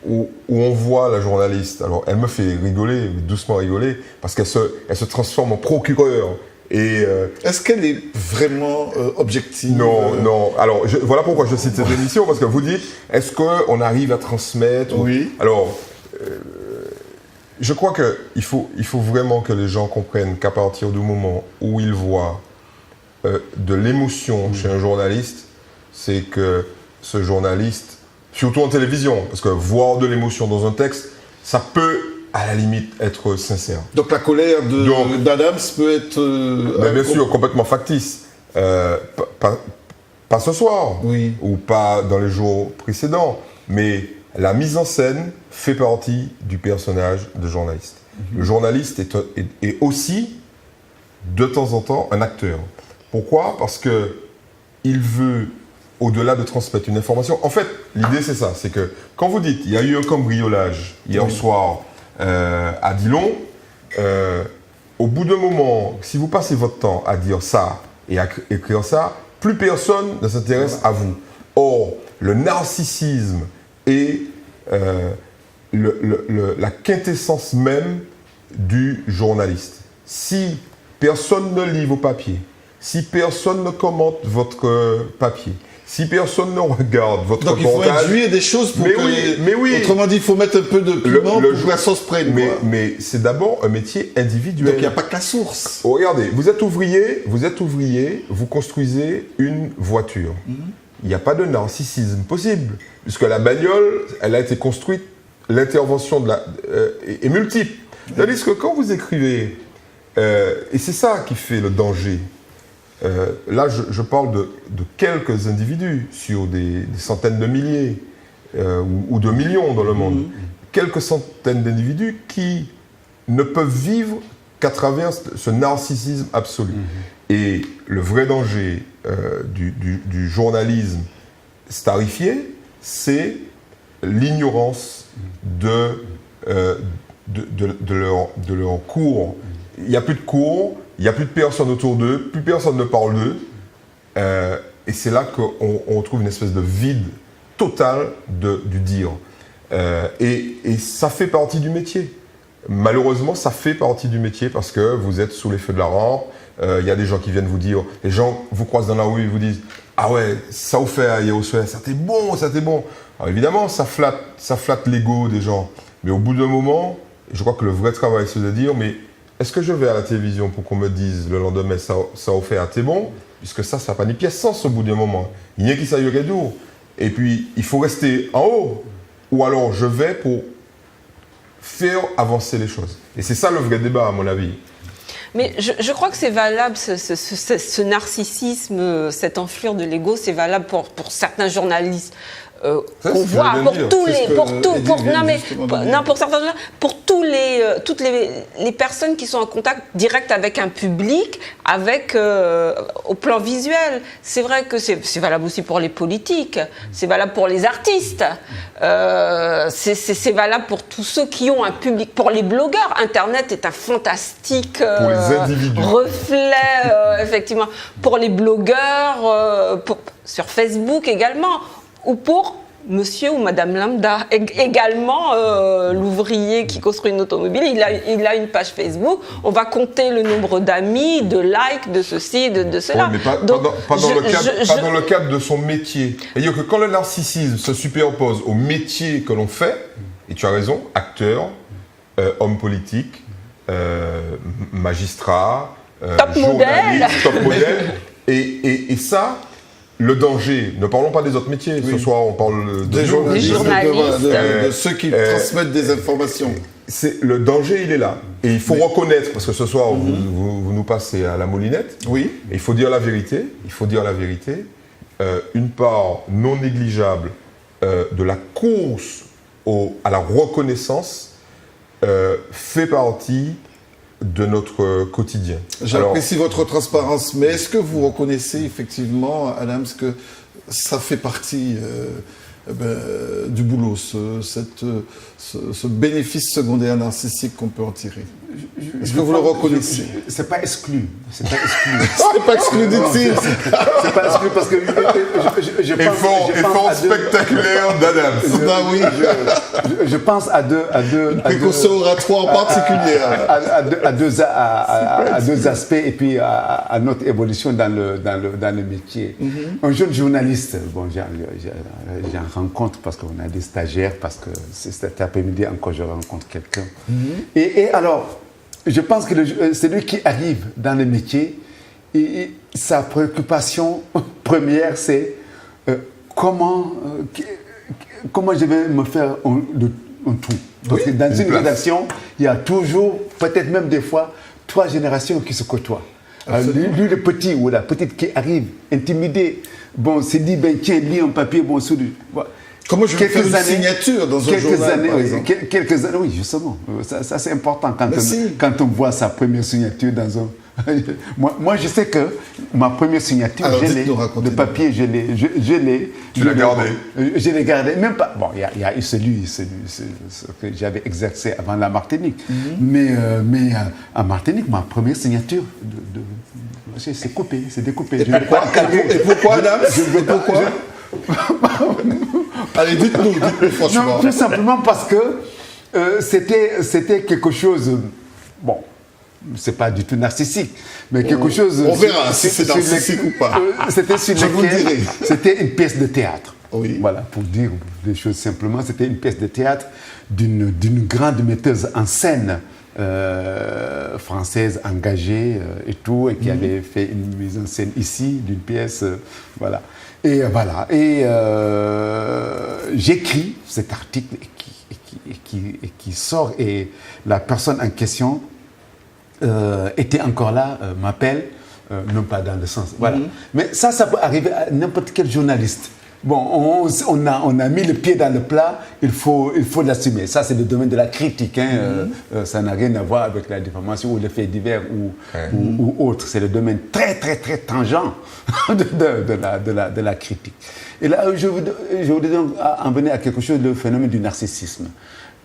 Où on voit la journaliste. Alors, elle me fait rigoler, doucement rigoler, parce qu'elle se transforme en procureur. Est-ce qu'elle est vraiment objective? Non. Alors, voilà pourquoi je cite cette émission, parce que vous dites, est-ce qu'on arrive à transmettre? Oui. Alors, je crois qu'il faut vraiment que les gens comprennent qu'à partir du moment où ils voient de l'émotion chez un journaliste, c'est que ce journaliste, surtout en télévision, parce que voir de l'émotion dans un texte, ça peut, à la limite, être sincère. Donc la colère d'Adams peut être... bien sûr, complètement factice. Pas ce soir, oui, ou pas dans les jours précédents, mais la mise en scène fait partie du personnage de journaliste. Le journaliste est aussi, de temps en temps, un acteur. Pourquoi? Parce qu'il veut... au-delà de transmettre une information. En fait, l'idée c'est ça, c'est que quand vous dites il y a eu un cambriolage hier soir à Dillon, au bout d'un moment, si vous passez votre temps à dire ça et à écrire ça, plus personne ne s'intéresse à vous. Or, le narcissisme est la quintessence même du journaliste. Si personne ne lit vos papiers, si personne ne commente votre papier, si personne ne regarde votre reportage... Donc il faut induire des choses pour mais oui. Autrement dit, il faut mettre un peu de piment pour que la sauce prenne. Mais c'est d'abord un métier individuel. Donc il n'y a pas que la source. Oh, regardez, vous êtes ouvrier, vous construisez une voiture. Il n'y a pas de narcissisme possible, puisque la bagnole, elle a été construite, l'intervention est multiple. C'est-à-dire que quand vous écrivez, et c'est ça qui fait le danger, là, je parle de quelques individus sur des centaines de milliers ou de millions dans le monde. Quelques centaines d'individus qui ne peuvent vivre qu'à travers ce narcissisme absolu. Et le vrai danger du journalisme starifié, c'est l'ignorance de leur cours. Il n'y a plus de cours. Il n'y a plus de personnes autour d'eux, plus personne ne parle d'eux. Et c'est là qu'on trouve une espèce de vide total du dire. Et ça fait partie du métier. malheureusement, ça fait partie du métier parce que vous êtes sous les feux de la rampe. Il y a des gens qui viennent vous dire, les gens vous croisent dans la rue, ils vous disent « Ah ouais, ça vous fait à Yerushalayim, ça t'est bon, ça t'est bon ». Alors évidemment, ça flatte l'ego des gens. Mais au bout d'un moment, je crois que le vrai travail, c'est de dire « Mais est-ce que je vais à la télévision pour qu'on me dise le lendemain, ça vous fait à t'es bon ?» Puisque ça n'a pas ni pièce sens au bout d'un moment. Il n'y a qui ça y aurait d'où. Et puis, il faut rester en haut. Ou alors, je vais pour faire avancer les choses. Et c'est ça le vrai débat, à mon avis. Mais je crois que c'est valable, ce narcissisme, cette enflure de l'ego, c'est valable pour certains journalistes. Qu'on voit pour tous les, pour toutes les personnes qui sont en contact direct avec un public, avec au plan visuel. C'est vrai que c'est valable aussi pour les politiques, c'est valable pour les artistes, c'est valable pour tous ceux qui ont un public. Pour les blogueurs, Internet est un fantastique reflet, effectivement. Pour les blogueurs, sur Facebook également. Ou pour monsieur ou madame lambda. Également, l'ouvrier qui construit une automobile, il a une page Facebook. On va compter le nombre d'amis, de likes, de ceci, de cela. Oui, mais pas dans le cadre de son métier. C'est-à-dire que quand le narcissisme se superpose au métier que l'on fait, et tu as raison, acteur, homme politique, magistrat, journaliste, top modèle, et ça... Le danger, ne parlons pas des autres métiers, ce soir on parle des journalistes, de ceux qui transmettent des informations. Le danger, il est là. Et il faut reconnaître, parce que ce soir vous nous passez à la moulinette, oui. Et il faut dire la vérité, une part non négligeable de la course à la reconnaissance fait partie de notre quotidien. J'apprécie votre transparence, mais est-ce que vous reconnaissez effectivement, Adams, que ça fait partie du boulot, ce bénéfice secondaire narcissique qu'on peut en tirer? Est-ce que vous le reconnaissez? C'est pas exclu. C'est pas exclu, dit-il. C'est pas exclu parce que je pense... Effort spectaculaire d'Adams. Oui. Je pense à deux... Une précaution oratoire particulière. À deux aspects et puis à notre évolution dans le métier. Un jeune journaliste, bon, j'en rencontre parce qu'on a des stagiaires, parce que cet après-midi encore je rencontre quelqu'un. Et alors, je pense que celui qui arrive dans le métier, sa préoccupation première, c'est comment je vais me faire un tout. Parce que dans une rédaction, il y a toujours, peut-être même des fois, 3 générations qui se côtoient. Lui, le petit ou la petite qui arrive, intimidé, bon, s'est dit, ben tiens, lis un papier, bon, sous lui. Comment je vais faire une signature dans un journal, par exemple. Quelques années, oui, justement. Ça c'est important quand on voit sa première signature dans un... moi, je sais que ma première signature, de papier, je l'ai... Tu l'as gardé? Je l'ai gardé. Même pas... Bon, il y a eu celui que j'avais exercé avant la Martinique. Mais en Martinique, ma première signature, c'est coupé, c'est découpé. Et pourquoi, Adams? Pourquoi? Allez, dites-nous franchement. Non, tout simplement parce que c'était quelque chose, bon, c'est pas du tout narcissique, mais quelque chose... On verra si c'est narcissique ou pas. C'était une pièce de théâtre. Oui. Voilà, pour dire les choses simplement, c'était une pièce de théâtre d'une grande metteuse en scène française engagée et tout, et qui avait fait une mise en scène ici d'une pièce, voilà. Et voilà, et j'écris cet article qui sort, et la personne en question était encore là, m'appelle, non pas dans le sens, voilà. Mais ça peut arriver à n'importe quel journaliste. Bon, on a mis le pied dans le plat, il faut l'assumer. Ça, c'est le domaine de la critique. Ça n'a rien à voir avec la diffamation ou les faits divers ou autre. C'est le domaine très, très, très tangent de la critique. Et là, je voudrais donc en venir à quelque chose, le phénomène du narcissisme.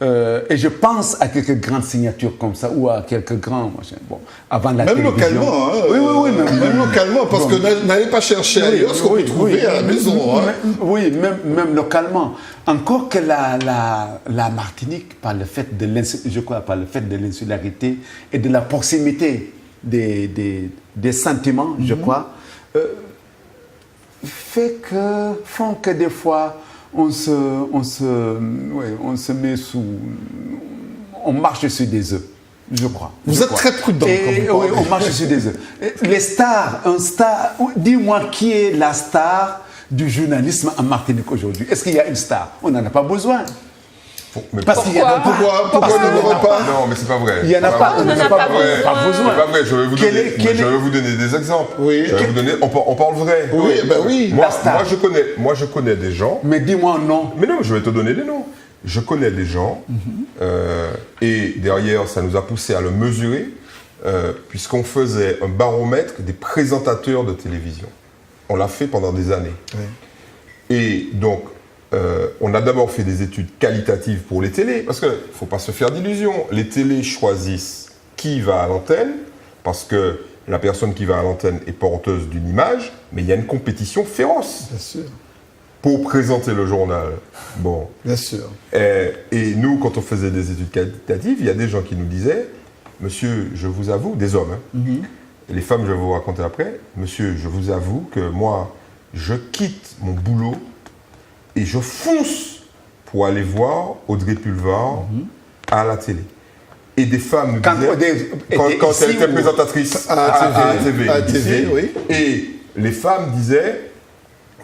Et je pense à quelques grandes signatures comme ça, ou à quelques grands, bon, avant la télévision. Localement, hein, oui, même localement, parce que n'allez pas chercher ailleurs ce qu'on peut trouver à la maison. Oui, même localement. Encore que la Martinique, par le fait de l'insularité et de la proximité des sentiments, je crois, font que des fois, on marche sur des œufs, je crois. Vous êtes très prudent quand vous Oui, parlez. on marche sur des œufs. Les stars, dis-moi qui est la star du journalisme en Martinique aujourd'hui. Est-ce qu'il y a une star? On n'en a pas besoin. Mais Parce qu'il y en a pas. Pourquoi Parce ne qu'il y en a l'aurait pas? Non, mais c'est pas vrai. Il n'y en a pas. On n'en a pas besoin. C'est pas vrai, je vais vous Quel donner, est- quel je est- vais vous donner des exemples. Oui. Je vais vous donner, on parle vrai. Oui, ben oui. Moi, La star. moi, je connais des gens. Mais dis-moi un nom. Mais non, je vais te donner des noms. Je connais des gens, et derrière, ça nous a poussé à le mesurer, puisqu'on faisait un baromètre des présentateurs de télévision. On l'a fait pendant des années. Oui. Et donc, on a d'abord fait des études qualitatives pour les télés, parce qu'il ne faut pas se faire d'illusions. Les télés choisissent qui va à l'antenne, parce que la personne qui va à l'antenne est porteuse d'une image, mais il y a une compétition féroce Bien sûr, pour présenter le journal. Bon. bien sûr. Et nous, quand on faisait des études qualitatives, il y a des gens qui nous disaient, monsieur, je vous avoue, des hommes, hein, et les femmes, je vais vous raconter après, monsieur, je vous avoue que moi, je quitte mon boulot et je fonce pour aller voir Audrey Pulvar à la télé. Et des femmes nous disaient, quand elle était présentatrice à la TV, oui. et les femmes disaient,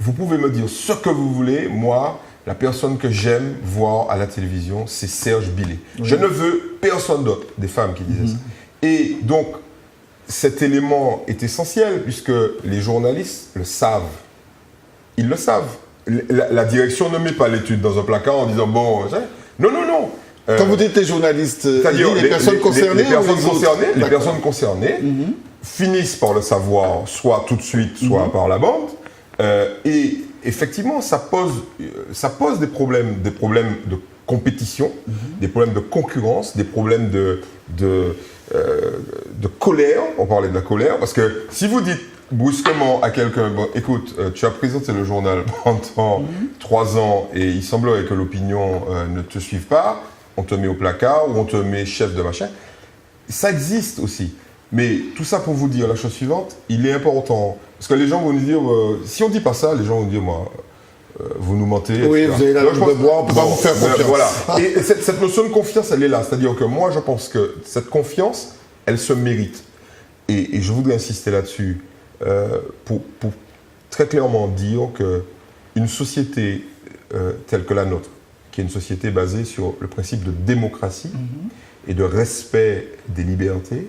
vous pouvez me dire ce que vous voulez, moi, la personne que j'aime voir à la télévision, c'est Serge Billet. Je ne veux personne d'autre, des femmes qui disaient ça. Et donc, cet élément est essentiel, puisque les journalistes le savent. Ils le savent. La direction ne met pas l'étude dans un placard en disant, bon, non, non, non. Quand vous dites les journalistes, C'est-à-dire les personnes concernées, les personnes ou les autres? concernées, les D'accord. personnes concernées finissent par le savoir, soit tout de suite, soit par la bande. Et effectivement, ça pose des problèmes de compétition, des problèmes de concurrence, des problèmes de colère. On parlait de la colère, parce que si vous dites brusquement à quelqu'un, bon, écoute, tu as présenté le journal pendant 3 ans et il semblerait que l'opinion ne te suive pas, on te met au placard ou on te met chef de machin. Ça existe aussi. Mais tout ça pour vous dire la chose suivante, il est important. Parce que les gens vont nous dire, si on ne dit pas ça, les gens vont dire, moi, vous nous mentez. Oui, etc. vous avez la Donc, langue de bois, on peut pas vous faire confiance. Voilà. Et cette notion de confiance, elle est là. C'est-à-dire que moi, je pense que cette confiance, elle se mérite. Et je voudrais insister là-dessus pour très clairement dire qu'une société telle que la nôtre, qui est une société basée sur le principe de démocratie et de respect des libertés,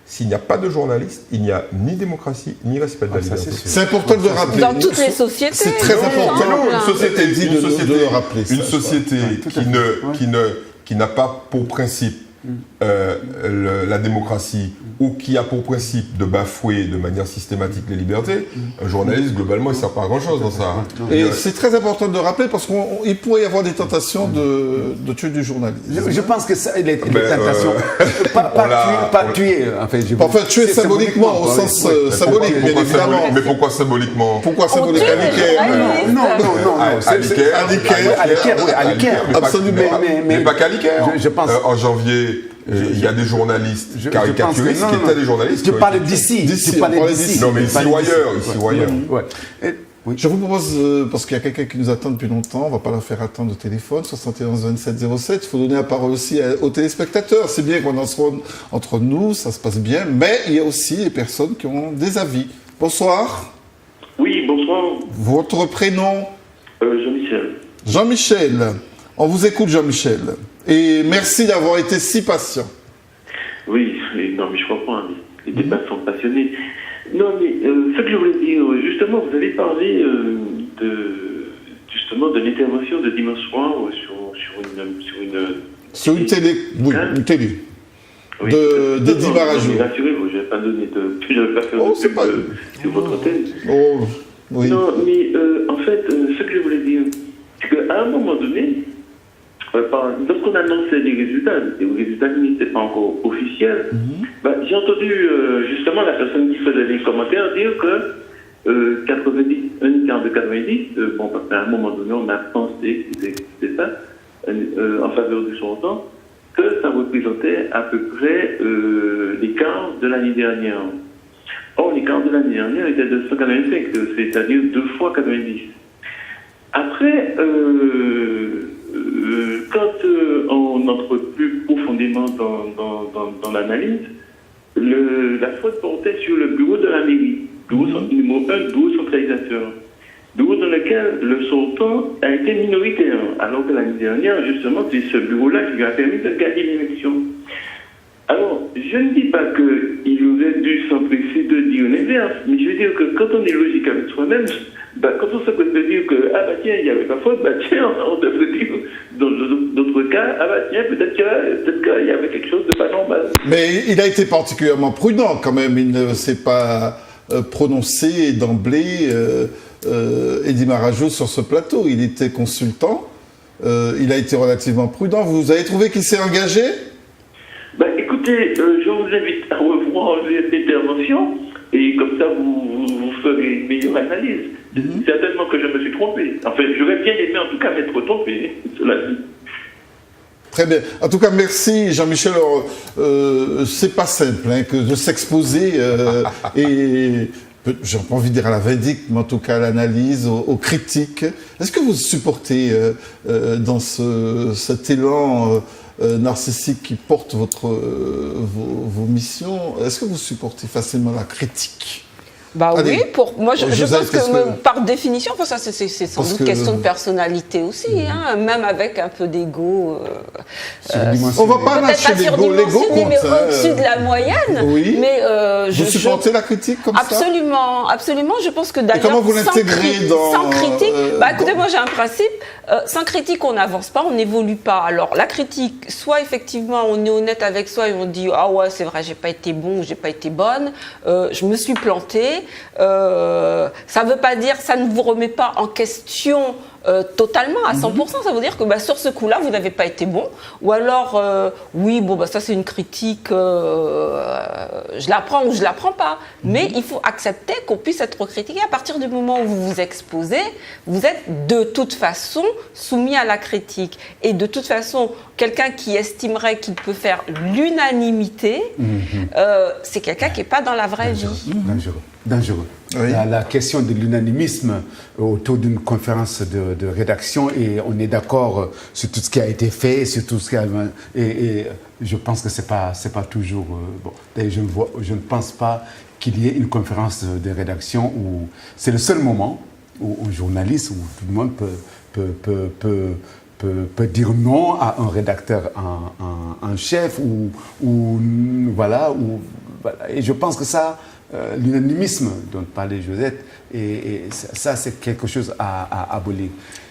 s'il n'y a pas de journaliste, il n'y a ni démocratie, ni respect de la liberté. C'est important de le rappeler. Dans toutes les sociétés. C'est très important. ensemble. Mais non, une société, dit de le rappeler, ça, une je société qui n'a pas pour principe la démocratie ou qui a pour principe de bafouer de manière systématique les libertés, un journaliste, globalement, il ne sert pas à grand-chose dans ça. Et c'est très important de le rappeler parce qu'il pourrait y avoir des tentations de tuer du journalisme. Je pense que ça, les Ben, tentations, pas tuer, enfin, Enfin, tuer symboliquement, au sens symbolique, bien évidemment. Mais pourquoi symboliquement? Pourquoi On symbolique tue à les l'Icaire? journalistes. À l'Icaire, Absolument. Mais pas qu'à l'Icaire. Je pense. En janvier, il y a des journalistes caricaturistes qui étaient des journalistes. Tu parles d'ici. D'ici, Tu parles on parlait d'ici. d'ici. Non, mais ici ou ailleurs. Ouais. Oui. Je vous propose, parce qu'il y a quelqu'un qui nous attend depuis longtemps, on ne va pas leur faire attendre au téléphone, 71 27 07, il faut donner la parole aussi aux téléspectateurs. C'est bien qu'on en soit entre nous, ça se passe bien, mais il y a aussi des personnes qui ont des avis. Bonsoir, Oui, bonsoir, votre prénom? Jean-Michel. Jean-Michel. On vous écoute, Jean-Michel. Et merci d'avoir été si patient. Oui, non, mais je comprends, les débats sont passionnés. Non, mais ce que je voulais dire, justement, vous avez parlé de l'intervention de dimanche soir Sur une télé, oui, une télé. Oui. D'Eddie Barajou. Rassurez-vous, je n'avais pas donné je n'avais pas fait Oh, de c'est pub pas- sur votre thème. Oh, oui. Non, mais en fait, ce que je voulais dire, c'est qu'à un moment donné, lorsqu'on annonçait les résultats, et les résultats n'étaient pas encore officiels, j'ai entendu justement la personne qui faisait les commentaires dire que un écart de 90, parce qu'à un moment donné, on a pensé que c'était ça, en faveur du sortant, que ça représentait à peu près l'écart de l'année dernière. Or, l'écart de l'année dernière était de 185, c'est-à-dire 2 fois 90. Après, quand on entre plus profondément dans l'analyse, la faute portait sur le bureau de la mairie, numéro 1, bureau centralisateur, bureau dans lequel le sortant a été minoritaire, alors que l'année dernière, justement, c'est ce bureau-là qui lui a permis de gagner l'élection. Alors, je ne dis pas qu'il aurait dû s'empresser de dire l'inverse, mais je veux dire que quand on est logique avec soi-même, quand on se peut dire que, tiens, il n'y avait pas faute, tiens, on devrait dire, dans d'autres cas, tiens, peut-être qu'il y avait quelque chose de pas normal. Mais il a été particulièrement prudent quand même, il ne s'est pas prononcé d'emblée, Eddie Marajo, sur ce plateau. Il était consultant, il a été relativement prudent. Vous avez trouvé qu'il s'est engagé ? Écoutez, je vous invite à revoir l'intervention et comme ça vous ferez une meilleure analyse. Certainement que je me suis trompé. Enfin, j'aurais bien aimé en tout cas m'être trompé, cela dit. Très bien. En tout cas, merci Jean-Michel. C'est pas simple que de s'exposer et j'ai pas envie de dire à la vindicte, mais en tout cas à l'analyse, aux critiques. Est-ce que vous supportez dans cet élan narcissique qui porte vos missions, est-ce que vous supportez facilement la critique ? Oui, moi je pense que par définition, ça c'est sans doute question de personnalité aussi, même avec un peu d'ego. On va pas lâcher l'ego compte. Mais au-dessus de la moyenne. Oui. Mais vous supportez la critique comme absolument, ça ? Absolument, je pense que d'ailleurs. Et comment vous l'intégrez sans critique, écoutez, moi j'ai un principe, sans critique on n'avance pas, on n'évolue pas. Alors la critique, soit effectivement on est honnête avec soi et on dit ah ouais c'est vrai j'ai pas été bon, j'ai pas été bonne, je me suis plantée. Ça ne veut pas dire, ça ne vous remet pas en question totalement à 100%. Ça veut dire que sur ce coup-là, vous n'avez pas été bon. Ou alors, ça c'est une critique, je la prends ou je la prends pas. Mais il faut accepter qu'on puisse être critiqué. À partir du moment où vous vous exposez, vous êtes de toute façon soumis à la critique. Et de toute façon, quelqu'un qui estimerait qu'il peut faire l'unanimité, c'est quelqu'un qui n'est pas dans la vraie vie. Dangereux. Oui. La question de l'unanimisme autour d'une conférence de rédaction, et on est d'accord sur tout ce qui a été fait, sur tout ce qui a, et je pense que c'est pas toujours bon. D'ailleurs, je ne pense pas qu'il y ait une conférence de rédaction où c'est le seul moment où un journaliste, où tout le monde peut dire non à un rédacteur en chef voilà. Et je pense que ça, l'unanimisme dont parlait Josette, et ça c'est quelque chose à abolir.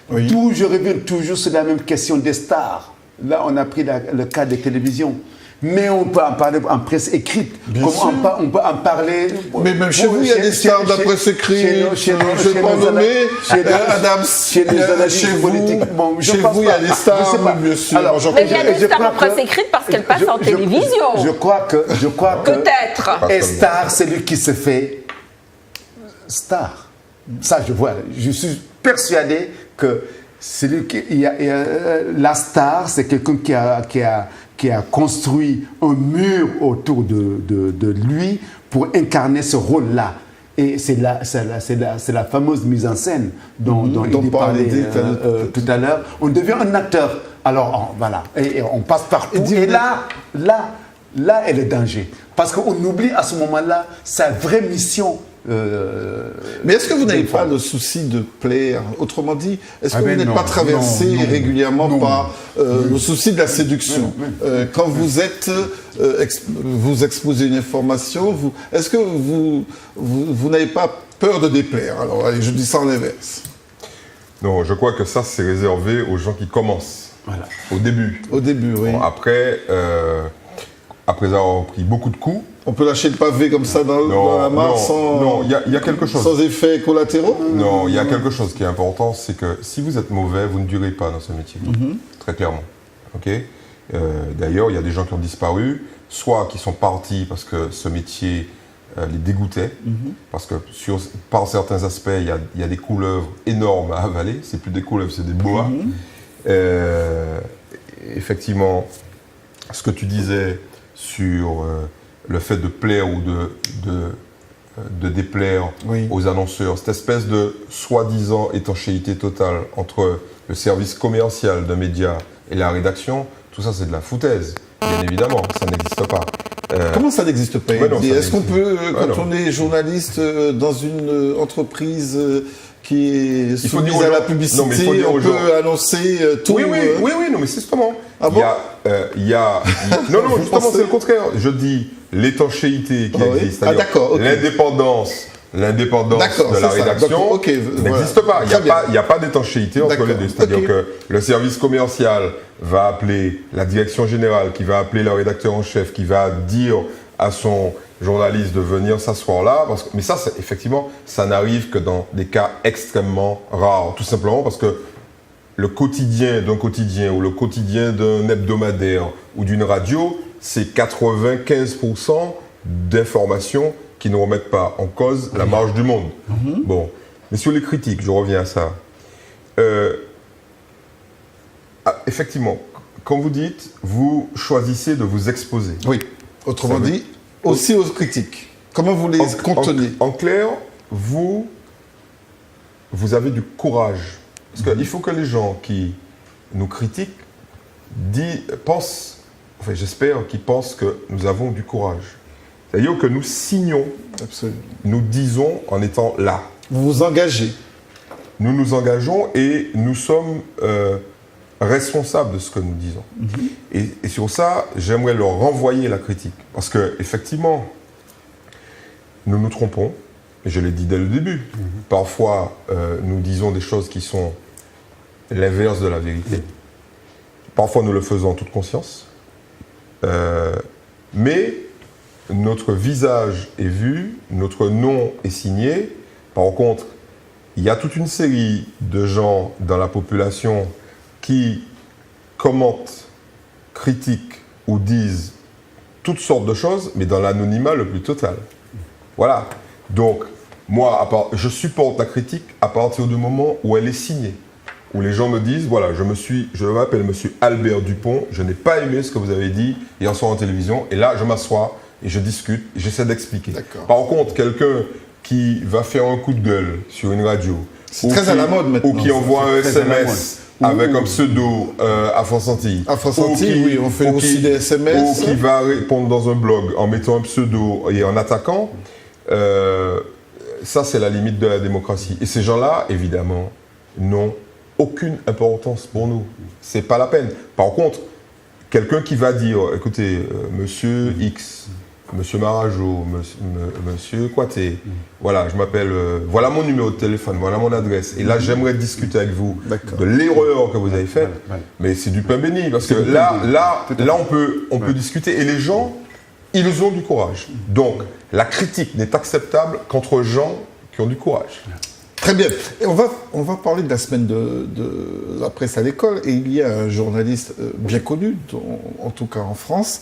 Oui. Je reviens toujours sur la même question des stars. Là, on a pris le cas des télévisions. Mais on peut en parler en presse écrite. On peut en parler. Mais même chez vous, il y a des stars de la presse écrite. Je ne vais pas nommer Adams. Chez les analystes politiques. Chez vous, il y a des stars, bien sûr. Mais il y a des stars en presse écrite parce qu'elles passent en télévision. Je crois que. Peut-être. Et star, c'est lui qui se fait star. Ça, je suis persuadé que la star, c'est quelqu'un qui a construit un mur autour de lui pour incarner ce rôle-là. Et c'est la fameuse mise en scêne dont il parlait tout à l'heure. On devient un acteur. Alors, voilà. Et on passe partout. Et là est le danger. Parce qu'on oublie à ce moment-là sa vraie mission. Mais est-ce que vous n'avez pas le souci de plaire? Autrement dit, est-ce que vous n'êtes pas traversé régulièrement par le souci de la séduction? Quand vous vous exposez une information, est-ce que vous n'avez pas peur de déplaire? Alors, allez, je dis ça en inverse. Non, je crois que ça, c'est réservé aux gens qui commencent. Voilà. Au début. Au début, oui. Bon, après avoir pris beaucoup de coups. On peut lâcher le pavé comme ça dans la mare sans... il y a quelque chose. Sans effets collatéraux? Non, il y a quelque chose qui est important, c'est que si vous êtes mauvais, vous ne durez pas dans ce métier. Très clairement. Okay. D'ailleurs, il y a des gens qui ont disparu, soit qui sont partis parce que ce métier les dégoûtait, parce que par certains aspects, il y a des couleuvres énormes à avaler. C'est plus des couleuvres, c'est des boas. Effectivement, ce que tu disais sur le fait de plaire ou de déplaire aux annonceurs, cette espèce de soi-disant étanchéité totale entre le service commercial d'un média et la rédaction, tout ça c'est de la foutaise, bien évidemment, ça n'existe pas. Comment ça n'existe pas? non, Est-ce qu'on peut, quand non. on est journaliste dans une entreprise qui est soumise à la publicité, Non, mais il faut dire on aux gens. peut annoncer tout? Oui, non, mais c'est justement. Ah bon? Non, Vous justement, pensez? c'est le contraire. Je dis l'étanchéité qui Ah oui. existe, Ah, c'est-à-dire d'accord, ok. l'indépendance D'accord, de la c'est ça. rédaction Donc, ok, n'existe voilà. pas. Très bien. Il n'y a pas d'étanchéité entre D'accord, les deux. C'est-à-dire ok. que le service commercial va appeler la direction générale, qui va appeler le rédacteur en chef, qui va dire à son journaliste de venir s'asseoir là. Mais ça, effectivement, ça n'arrive que dans des cas extrêmement rares. Tout simplement parce que le quotidien d'un quotidien ou le quotidien d'un hebdomadaire ou d'une radio, c'est 95% d'informations qui ne remettent pas en cause la marge du monde. Bon, mais sur les critiques, je reviens à ça. Effectivement, quand vous dites, vous choisissez de vous exposer. Oui. Autrement dit, aussi aux critiques. Comment vous les contenez? En clair, vous avez du courage. Parce qu'il faut que les gens qui nous critiquent pensent, enfin j'espère qu'ils pensent que nous avons du courage. C'est-à-dire que nous signons, Absolument. nous disons en étant là. Vous vous engagez. Nous nous engageons et nous sommes responsables de ce que nous disons. Et sur ça, j'aimerais leur renvoyer la critique. Parce qu'effectivement, nous nous trompons, et je l'ai dit dès le début. Parfois, nous disons des choses qui sont l'inverse de la vérité. Parfois, nous le faisons en toute conscience. Mais notre visage est vu, notre nom est signé. Par contre, il y a toute une série de gens dans la population qui commentent, critiquent ou disent toutes sortes de choses, mais dans l'anonymat le plus total. Voilà. Donc, moi, je supporte la critique à partir du moment où elle est signée. Où les gens me disent, voilà, je m'appelle monsieur Albert Dupont, je n'ai pas aimé ce que vous avez dit hier soir en télévision, et là, je m'assois et je discute, et j'essaie d'expliquer. Par contre, quelqu'un qui va faire un coup de gueule sur une radio, C'est très à la mode maintenant. ou qui envoie un SMS avec un pseudo à France Antilles. À France Antilles, oui, on fait aussi des SMS. Ou qui va répondre dans un blog en mettant un pseudo et en attaquant, ça c'est la limite de la démocratie. Et ces gens-là, évidemment, n'ont aucune importance pour nous. C'est pas la peine. Par contre, quelqu'un qui va dire, écoutez, monsieur X, monsieur Marajo, monsieur Kouaté, voilà, je m'appelle, voilà mon numéro de téléphone, voilà mon adresse. Et là, j'aimerais discuter avec vous de l'erreur que vous avez faite. Mais c'est du pain béni, parce que là, on peut discuter. Et les gens, ils ont du courage. Donc, la critique n'est acceptable qu'entre gens qui ont du courage. Très bien. Et on va parler de la semaine de la presse à l'école. Et il y a un journaliste bien connu, en tout cas en France,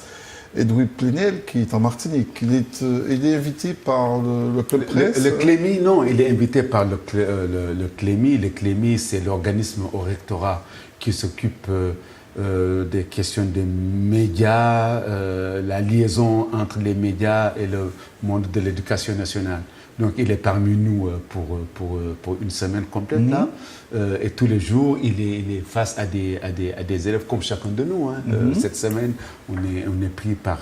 Edoui Plenel, qui est en Martinique. Il est invité par le Club Presse. Le Clémy, non, il est invité par le Clémy. Le Clémy, c'est l'organisme au rectorat qui s'occupe des questions des médias, la liaison entre les médias et le monde de l'éducation nationale. Donc il est parmi nous pour une semaine complète là, et tous les jours il est face à des élèves comme chacun de nous. Hein. Cette semaine on est pris par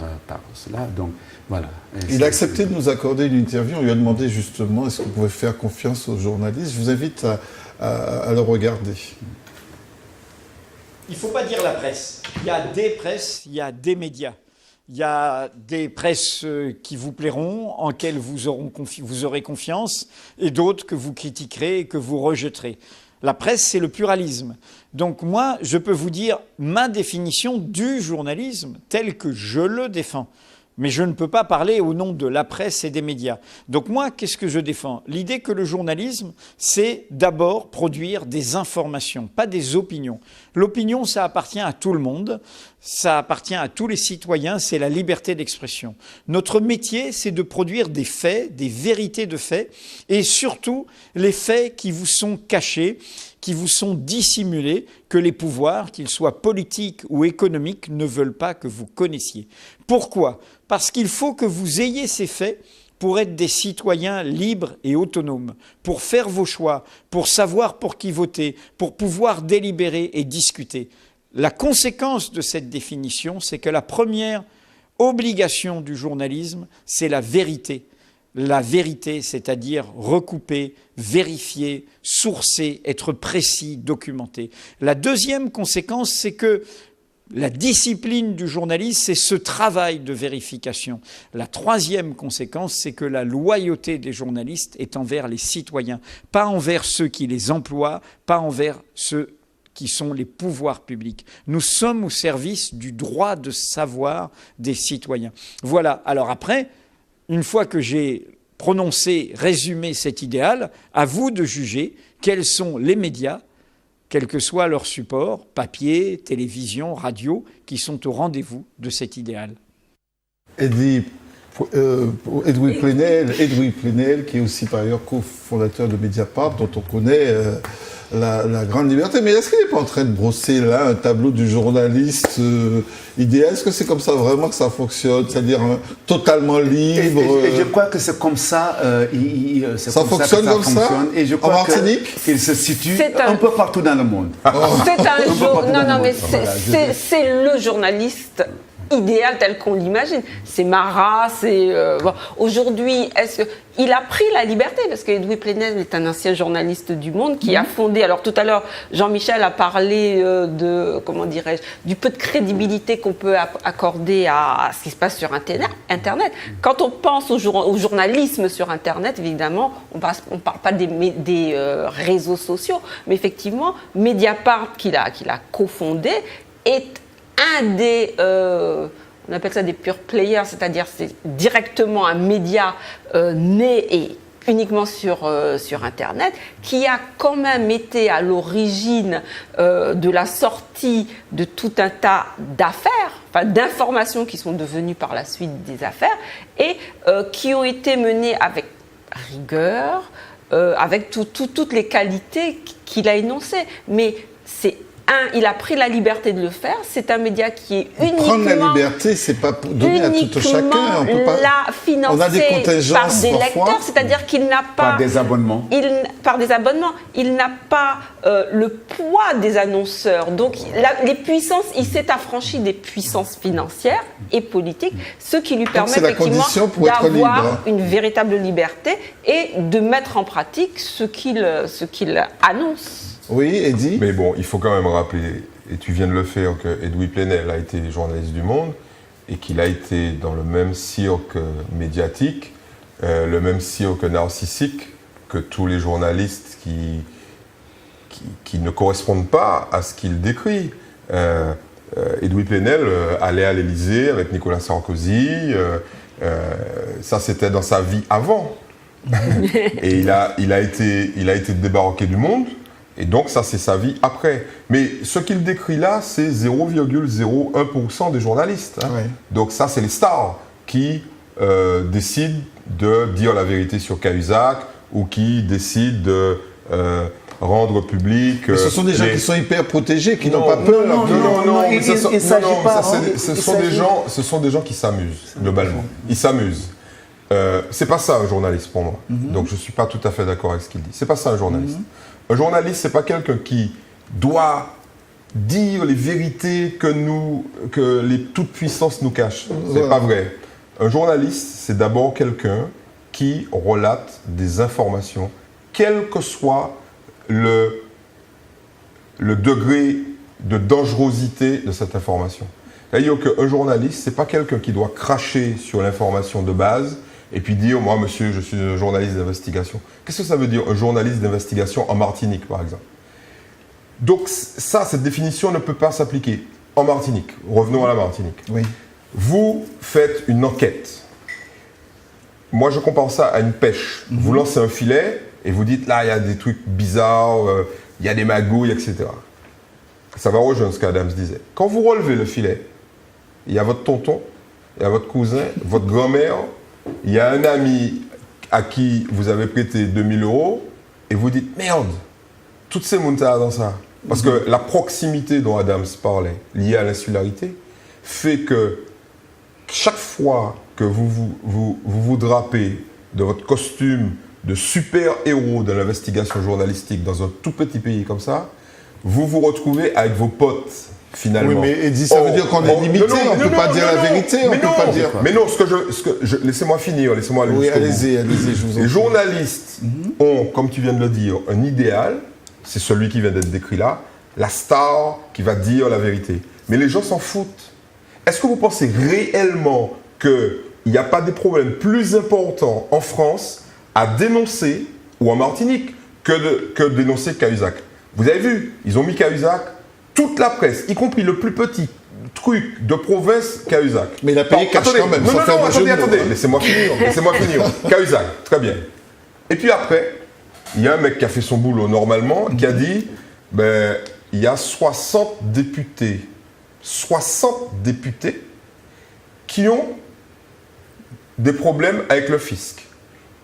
cela. Donc voilà. Il a accepté de nous accorder une interview. On lui a demandé justement est-ce qu'on pouvait faire confiance aux journalistes. Je vous invite à le regarder. Il ne faut pas dire la presse. Il y a des presses, il y a des médias. Il y a des presses qui vous plairont, en lesquelles vous aurez confiance, et d'autres que vous critiquerez et que vous rejetterez. La presse, c'est le pluralisme. Donc moi, je peux vous dire ma définition du journalisme tel que je le défends. Mais je ne peux pas parler au nom de la presse et des médias. Donc moi, qu'est-ce que je défends? L'idée que le journalisme, c'est d'abord produire des informations, pas des opinions. L'opinion, ça appartient à tout le monde, ça appartient à tous les citoyens, c'est la liberté d'expression. Notre métier, c'est de produire des faits, des vérités de faits, et surtout les faits qui vous sont cachés, qui vous sont dissimulés, que les pouvoirs, qu'ils soient politiques ou économiques, ne veulent pas que vous connaissiez. Pourquoi? Parce qu'il faut que vous ayez ces faits pour être des citoyens libres et autonomes, pour faire vos choix, pour savoir pour qui voter, pour pouvoir délibérer et discuter. La conséquence de cette définition, c'est que la première obligation du journalisme, c'est la vérité. La vérité, c'est-à-dire recouper, vérifier, sourcer, être précis, documenté. La deuxième conséquence, c'est que la discipline du journaliste, c'est ce travail de vérification. La troisième conséquence, c'est que la loyauté des journalistes est envers les citoyens, pas envers ceux qui les emploient, pas envers ceux qui sont les pouvoirs publics. Nous sommes au service du droit de savoir des citoyens. Voilà. Alors après, une fois que j'ai prononcé, résumé cet idéal, à vous de juger quels sont les médias, quel que soit leur support, papier, télévision, radio, qui sont au rendez-vous de cet idéal. Edwy Plenel, qui est aussi par ailleurs cofondateur de Mediapart, dont on connaît la grande liberté. Mais est-ce qu'il n'est pas en train de brosser là un tableau du journaliste idéal? Est-ce que c'est comme ça vraiment que ça fonctionne? C'est-à-dire totalement libre et je crois que c'est comme ça. Ça fonctionne comme ça Et je crois qu'il se situe un peu partout dans le monde. C'est le journaliste idéal tel qu'on l'imagine. C'est Marat, c'est... bon. Aujourd'hui, il a pris la liberté, parce qu'Edwy Plenel est un ancien journaliste du Monde qui a fondé... Alors tout à l'heure, Jean-Michel a parlé du peu de crédibilité qu'on peut accorder à ce qui se passe sur Internet. Quand on pense au journalisme sur Internet, évidemment, on ne parle pas des réseaux sociaux, mais effectivement, Mediapart, qu'il a cofondé, est un des, on appelle ça des pure players, c'est-à-dire c'est directement un média né et uniquement sur Internet, qui a quand même été à l'origine de la sortie de tout un tas d'affaires, enfin d'informations qui sont devenues par la suite des affaires, et qui ont été menées avec rigueur, avec toutes les qualités qu'il a énoncées. Mais il a pris la liberté de le faire. C'est un média qui est uniquement... Prendre la liberté, c'est pas donné à tout chacun. On peut pas... On a des contingences par des lecteurs, c'est-à-dire qu'il n'a pas... Par des abonnements. Par des abonnements. Il n'a pas le poids des annonceurs. Donc, les puissances, il s'est affranchi des puissances financières et politiques, ce qui lui permet effectivement d'avoir une véritable liberté et de mettre en pratique ce qu'il annonce. Oui, Eddy. Mais bon, il faut quand même rappeler, et tu viens de le faire, que Edwy Plenel a été journaliste du Monde et qu'il a été dans le même cirque médiatique, le même cirque narcissique que tous les journalistes qui ne correspondent pas à ce qu'il décrit. Edwy Plenel allait à l'Élysée avec Nicolas Sarkozy, ça c'était dans sa vie avant. Et il a été débarqué du Monde. Et donc, ça, c'est sa vie après. Mais ce qu'il décrit là, c'est 0,01% des journalistes. Hein. Ouais. Donc, ça, c'est les stars qui décident de dire la vérité sur Cahuzac ou qui décident de rendre public... Mais ce sont des gens qui sont hyper protégés, qui n'ont pas peur. Non, ce sont des gens qui s'amusent, globalement. Ils s'amusent. C'est pas ça un journaliste pour moi. Donc, je ne suis pas tout à fait d'accord avec ce qu'il dit. C'est pas ça un journaliste. Un journaliste, c'est pas quelqu'un qui doit dire les vérités que les toutes puissances nous cachent. C'est pas vrai. Un journaliste, c'est d'abord quelqu'un qui relate des informations, quel que soit le degré de dangerosité de cette information. C'est-à-dire qu'un journaliste, c'est pas quelqu'un qui doit cracher sur l'information de base et puis dire, moi, monsieur, je suis un journaliste d'investigation. Qu'est-ce que ça veut dire, un journaliste d'investigation en Martinique, par exemple? Donc ça, cette définition ne peut pas s'appliquer en Martinique. Revenons à la Martinique. Oui. Vous faites une enquête. Moi, je compare ça à une pêche. Vous lancez un filet et vous dites, là, il y a des trucs bizarres, il y a des magouilles, etc. Ça va rejoindre ce qu'Adams disait. Quand vous relevez le filet, il y a votre tonton, il y a votre cousin, votre grand-mère, il y a un ami à qui vous avez prêté 2000 € et vous dites, merde, toutes ces montagnes dans ça. Parce que la proximité dont Adams parlait, liée à l'insularité, fait que chaque fois que vous drapez de votre costume de super-héros de l'investigation journalistique dans un tout petit pays comme ça, vous vous retrouvez avec vos potes, finalement. Oui, mais Eddy, ça veut dire qu'on est limité, on ne peut pas dire la vérité, on ne peut pas dire... Mais non, laissez-moi finir, laissez-moi aller Oui, jusqu'au bout. allez-y, je vous en prie. Les journalistes ont, comme tu viens de le dire, un idéal, c'est celui qui vient d'être décrit là, la star qui va dire la vérité. Mais les gens s'en foutent. Est-ce que vous pensez réellement qu'il n'y a pas des problèmes plus importants en France à dénoncer, ou en Martinique, que dénoncer Cahuzac? Vous avez vu, ils ont mis Cahuzac, toute la presse, y compris le plus petit truc de province, Cahuzac. Mais il a payé cash quand même. Non, attendez, laissez-moi finir. Cahuzac, très bien. Et puis après, il y a un mec qui a fait son boulot normalement, qui a dit, ben, il y a 60 députés qui ont des problèmes avec le fisc.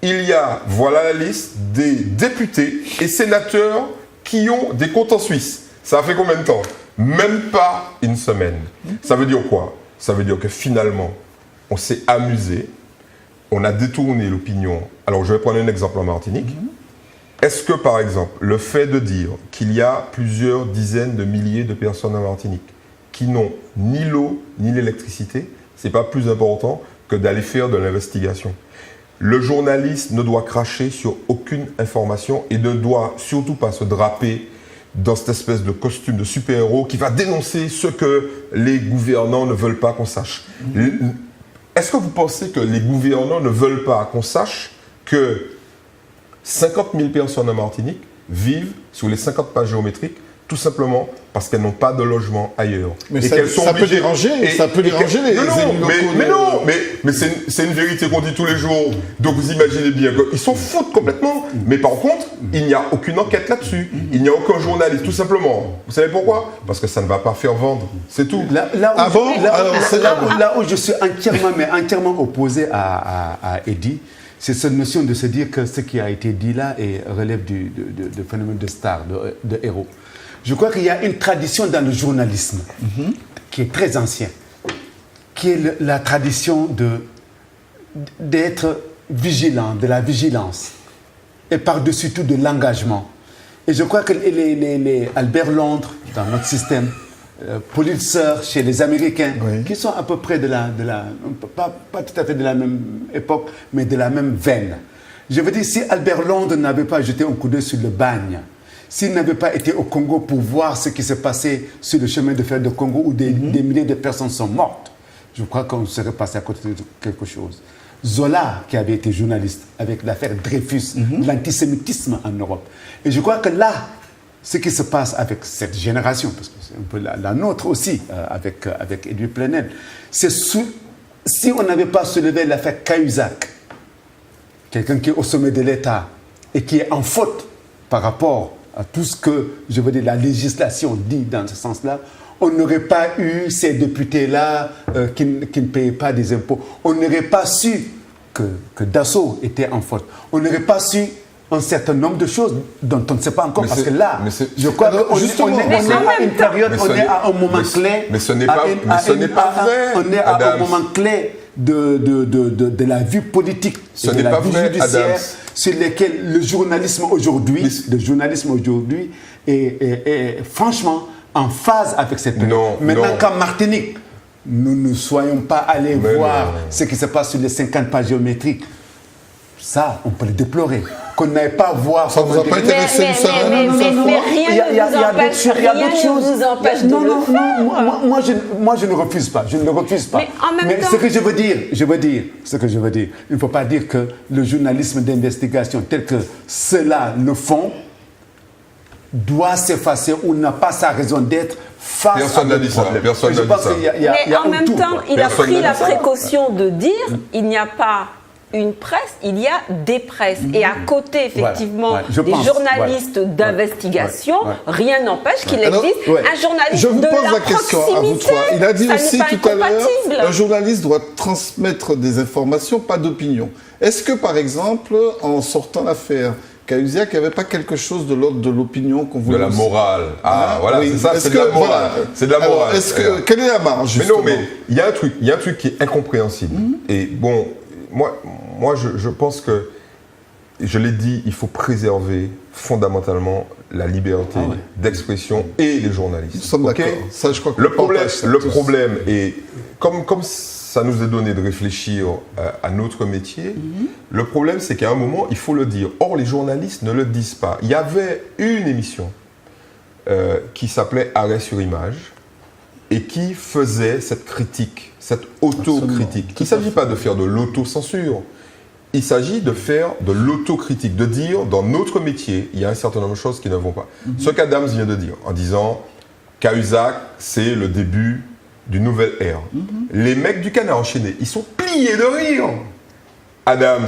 Il y a, voilà la liste, des députés et sénateurs qui ont des comptes en Suisse. Ça a fait combien de temps? Même pas une semaine. Ça veut dire quoi? Ça veut dire que finalement, on s'est amusé, on a détourné l'opinion. Alors, je vais prendre un exemple en Martinique. Est-ce que, par exemple, le fait de dire qu'il y a plusieurs dizaines de milliers de personnes en Martinique qui n'ont ni l'eau ni l'électricité, c'est pas plus important que d'aller faire de l'investigation? Le journaliste ne doit cracher sur aucune information et ne doit surtout pas se draper dans cette espèce de costume de super-héros qui va dénoncer ce que les gouvernants ne veulent pas qu'on sache. Est-ce que vous pensez que les gouvernants ne veulent pas qu'on sache que 50 000 personnes en Martinique vivent sur les 50 pages géométriques tout simplement parce qu'elles n'ont pas de logement ailleurs. Mais ça peut déranger, les élus locaux. Mais c'est une vérité qu'on dit tous les jours. Donc vous imaginez bien qu'ils s'en foutent complètement. Mais par contre, il n'y a aucune enquête là-dessus. Il n'y a aucun journaliste, tout simplement. Vous savez pourquoi? Parce que ça ne va pas faire vendre. C'est tout. Là où je suis entièrement opposé à Eddy, c'est cette notion de se dire que ce qui a été dit là relève du phénomène de star, de héros. Je crois qu'il y a une tradition dans le journalisme qui est très ancienne, qui est la tradition d'être vigilant, de la vigilance, et par-dessus tout de l'engagement. Et je crois que les Albert Londres, dans notre système, Pulitzer chez les Américains, qui sont à peu près pas tout à fait de la même époque, mais de la même veine. Je veux dire, si Albert Londres n'avait pas jeté un coup d'œil sur le bagne, s'il n'avait pas été au Congo pour voir ce qui s'est passé sur le chemin de fer de Congo où des milliers de personnes sont mortes, je crois qu'on serait passé à côté de quelque chose. Zola, qui avait été journaliste avec l'affaire Dreyfus, l'antisémitisme en Europe. Et je crois que là, ce qui se passe avec cette génération, parce que c'est un peu la nôtre aussi, avec Edouard Plenel, c'est si on n'avait pas soulevé l'affaire Cahuzac, quelqu'un qui est au sommet de l'État et qui est en faute par rapport à tout ce que, je veux dire, la législation dit dans ce sens-là, on n'aurait pas eu ces députés-là qui ne payaient pas des impôts. On n'aurait pas su que Dassault était en faute. On n'aurait pas su un certain nombre de choses dont on ne sait pas encore. Parce que là, je crois qu'on est à une période, on est à un moment clé. Mais ce n'est pas vrai. On est à un moment clé de la vie politique et de la vie judiciaire sur lesquels le journalisme aujourd'hui est franchement en phase avec cette période. Maintenant, qu'en Martinique, nous ne soyons pas allés voir ce qui se passe sur les 50 pages géométriques, ça, on peut le déplorer. Qu'on n'aille pas voir... Ça ne vous a pas intéressé une seule fois? Il y a d'autres choses. Moi, je ne refuse pas. Je ne le refuse pas. Mais ce que je veux dire, il ne faut pas dire que le journalisme d'investigation tel que ceux-là le font doit s'effacer ou n'a pas sa raison d'être face Personne à n'a dit ça. Personne Je n'a pense dit ça. qu'il y a- il y a Mais en un même tout, temps, quoi. il a Personne pris n'a la dit ça. précaution de dire il n'y a pas une presse, il y a des presses. Et à côté, effectivement, Voilà, ouais, je des pense, journalistes ouais. d'investigation, Ouais. rien n'empêche qu'il Alors, existe ouais. un journaliste Je vous de pose la la question à vous proximité. trois. Il a dit Ça aussi n'est pas tout à l'heure, incompatible. un journaliste doit transmettre des informations, pas d'opinion. Est-ce que, par exemple, en sortant l'affaire Cahuzac, il n'y avait pas quelque chose de l'ordre de l'opinion qu'on De voulait la aussi- morale. Ah, voilà, oui. c'est ça, Est-ce c'est de la que- morale. voilà. C'est de la Alors, morale. est-ce que, quelle est la marge, Mais justement non, mais il y a un truc qui est incompréhensible. Et bon, moi je pense que, je l'ai dit, il faut préserver fondamentalement la liberté d'expression et les journalistes. Nous sommes Ok. d'accord. Ça, je crois qu'on Le problème, partage ça le tous. problème est, comme ça nous est donné de réfléchir à notre métier, le problème c'est qu'à un moment, il faut le dire. Or, les journalistes ne le disent pas. Il y avait une émission qui s'appelait Arrêt sur image et qui faisait cette critique, cette autocritique. Il ne s'agit pas de faire de l'autocensure. Il s'agit de faire de l'autocritique, de dire dans notre métier, il y a un certain nombre de choses qui ne vont pas. Ce qu'Adams vient de dire en disant Cahuzac, c'est le début d'une nouvelle ère. Les mecs du Canard enchaîné, ils sont pliés de rire. Adams,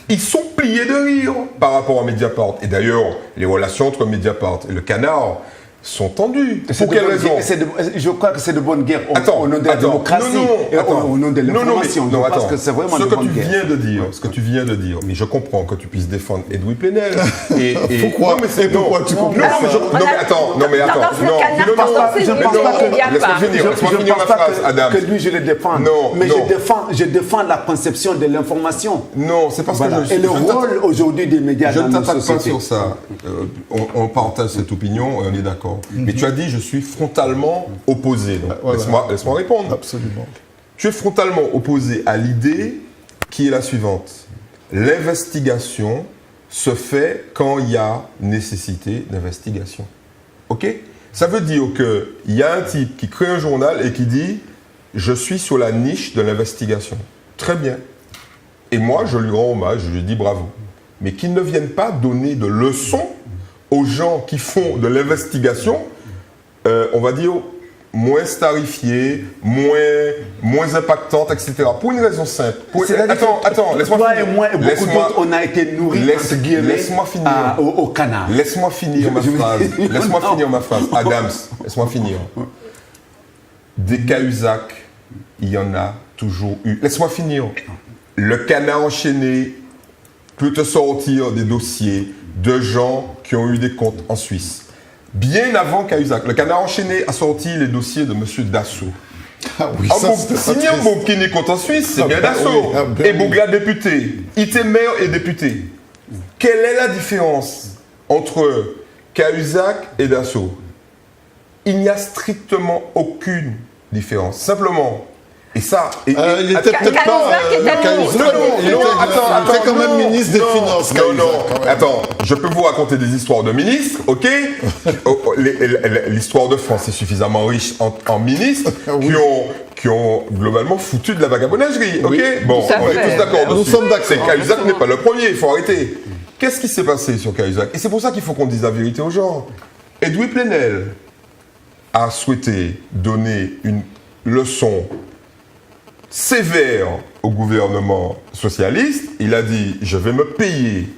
ils sont pliés de rire par rapport à Mediapart. Et d'ailleurs, les relations entre Mediapart et le Canard sont tendues. C'est Pour de quelle bonne raison guerre- je crois que c'est de bonne guerre au nom de la attends, démocratie et au nom de l'information. non, Je pense attends. que c'est vraiment Ce de que bonne tu guerre. viens de dire, ce que tu viens de dire, mais je comprends que tu puisses défendre Edoui Plenel. Pourquoi Non, mais c'est Et pourquoi tu comprends non, mais non, mais attends, non, mais attends, Dans ce non, Canard, non, dans non, ces je mais pense non, pas que- il y a laisse-moi pas. finir, laisse-moi Je finir ma pense pas phrase, Adam. que lui, je le défends. Non, mais non. je défends la conception de l'information. Non, c'est parce Voilà. que je Et le je ne t'attaque- rôle aujourd'hui des médias Je dans ne nos t'attaque pas sociétés. sur ça. On partage cette opinion et on est d'accord. Mais tu as dit je suis frontalement opposé. Donc, Voilà. laisse-moi répondre. Absolument. Tu es frontalement opposé à l'idée qui est la suivante. L'investigation se fait quand il y a nécessité d'investigation. OK? Ça veut dire qu'il y a un type qui crée un journal et qui dit « Je suis sur la niche de l'investigation ». Très bien. Et moi, je lui rends hommage, je lui dis bravo. Mais qu'il ne vienne pas donner de leçons aux gens qui font de l'investigation, on va dire, moins starifiée, moins impactante, etc. Pour une raison simple. C'est-à-dire que Attends, laisse-moi toi finir. et moi et beaucoup Laisse-moi- d'autres, on a été nourris laisse- entre guillemets, laisse-moi finir. au canard. Laisse-moi finir ma Je- phrase. Laisse-moi Non. finir ma phrase. Adams, laisse-moi finir. Des Cahuzac, il y en a toujours eu. Laisse-moi finir. Le Canard enchaîné peut te sortir des dossiers de gens qui ont eu des comptes en Suisse. Bien avant Cahuzac, le Canard enchaîné a sorti les dossiers de M. Dassault. Ah oui, Ah, ça, c'était pas si triste. Nyambo qui n'est compte en Suisse, c'est Ah, bien ben Dassault. oui, ah, ben et oui. Bougla député. Ité maire et député. Quelle est la différence entre Cahuzac et Dassault? Il n'y a strictement aucune différence. Simplement. Et ça. Il était peut-être Cahuzac pas. était Cahuzac, ministre. il était quand même ministre des non, Finances. Non, Cahuzac, non, quand même. attends, je peux vous raconter des histoires de ministres, ok? L'histoire de France est suffisamment riche en ministres Oui. qui ont globalement foutu de la vagabondagerie, ok? Oui. Bon, Tout à on est fait. tous d'accord Nous dessus. sommes d'accord. C'est Cahuzac n'est pas le premier, il faut arrêter. Qu'est-ce qui s'est passé sur Cahuzac? Et c'est pour ça qu'il faut qu'on dise la vérité aux gens. Edoui Plenel a souhaité donner une leçon sévère au gouvernement socialiste. Il a dit je vais me payer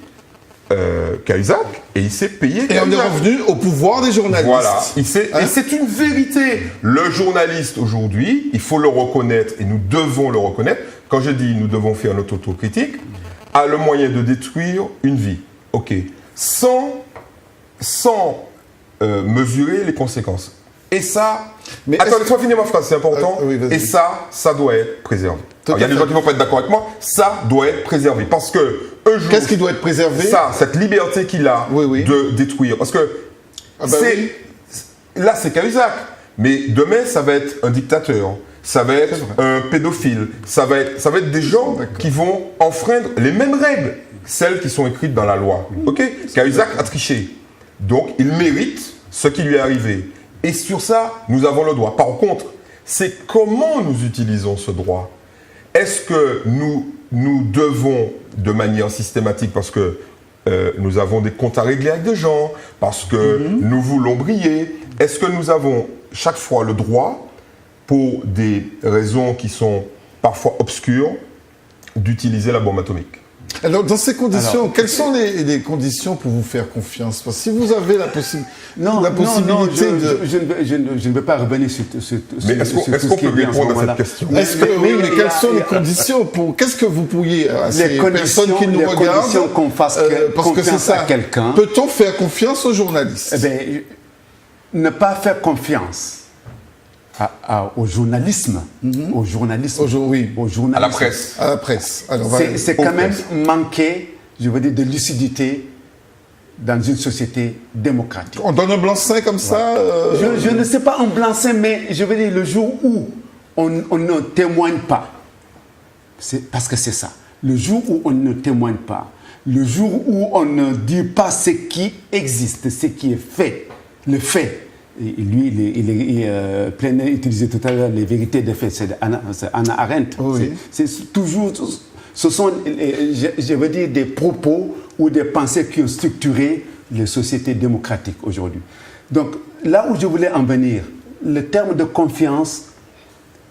Cahuzac et il s'est payé Et on est Cahuzac. revenu au pouvoir des journalistes. Voilà, et Hein? c'est une vérité. Le journaliste aujourd'hui, il faut le reconnaître et nous devons le reconnaître. Quand je dis nous devons faire notre autocritique, a le moyen de détruire une vie, ok, sans mesurer les conséquences. Et ça, Mais attends, est-ce- laisse-moi finir ma phrase, c'est important. Oui, vas-y. Et ça doit être préservé. Tout Alors, il y a à des fait. gens qui ne vont pas être d'accord avec moi. Ça doit être préservé parce que un jour, Qu'est-ce qui doit être préservé? ça, cette liberté qu'il a Oui, oui. de détruire, parce que Ah bah c'est oui. là c'est Cahuzac, mais demain ça va être un dictateur, ça va être un pédophile, ça va être des gens qui vont enfreindre les mêmes règles, celles qui sont écrites dans la loi. Ok? Cahuzac a triché, donc il mérite ce qui lui est arrivé. Et sur ça, nous avons le droit. Par contre, c'est comment nous utilisons ce droit. Est-ce que nous devons, de manière systématique, parce que nous avons des comptes à régler avec des gens, parce que nous voulons briller. Est-ce que nous avons chaque fois le droit, pour des raisons qui sont parfois obscures, d'utiliser la bombe atomique? Alors, dans ces conditions, quelles sont les conditions pour vous faire confiance? Parce que si vous avez la possibilité je ne veux pas revenir sur mais est-ce qu'on peut répondre à cette question? mais quelles sont les conditions pour... Qu'est-ce que vous pourriez, à ces personnes qui nous regardent, qu'on fasse parce que c'est ça, à quelqu'un. Peut-on faire confiance aux journalistes? Eh bien, ne pas faire confiance au journalisme, au journalisme, à la presse. À la presse. C'est quand même manquer, je veux dire, de lucidité dans une société démocratique. On donne un blanc-seing comme ça Je ne sais pas un blanc-seing, mais je veux dire, le jour où on ne témoigne pas, parce que c'est ça, le jour où on ne témoigne pas, le jour où on ne dit pas ce qui existe, ce qui est fait, le fait. Et lui, il Plenel utilisait tout à l'heure les vérités des faits, c'est Hannah Arendt. Oui. C'est toujours, ce sont, je veux dire, des propos ou des pensées qui ont structuré les sociétés démocratiques aujourd'hui. Donc, là où je voulais en venir, le terme de confiance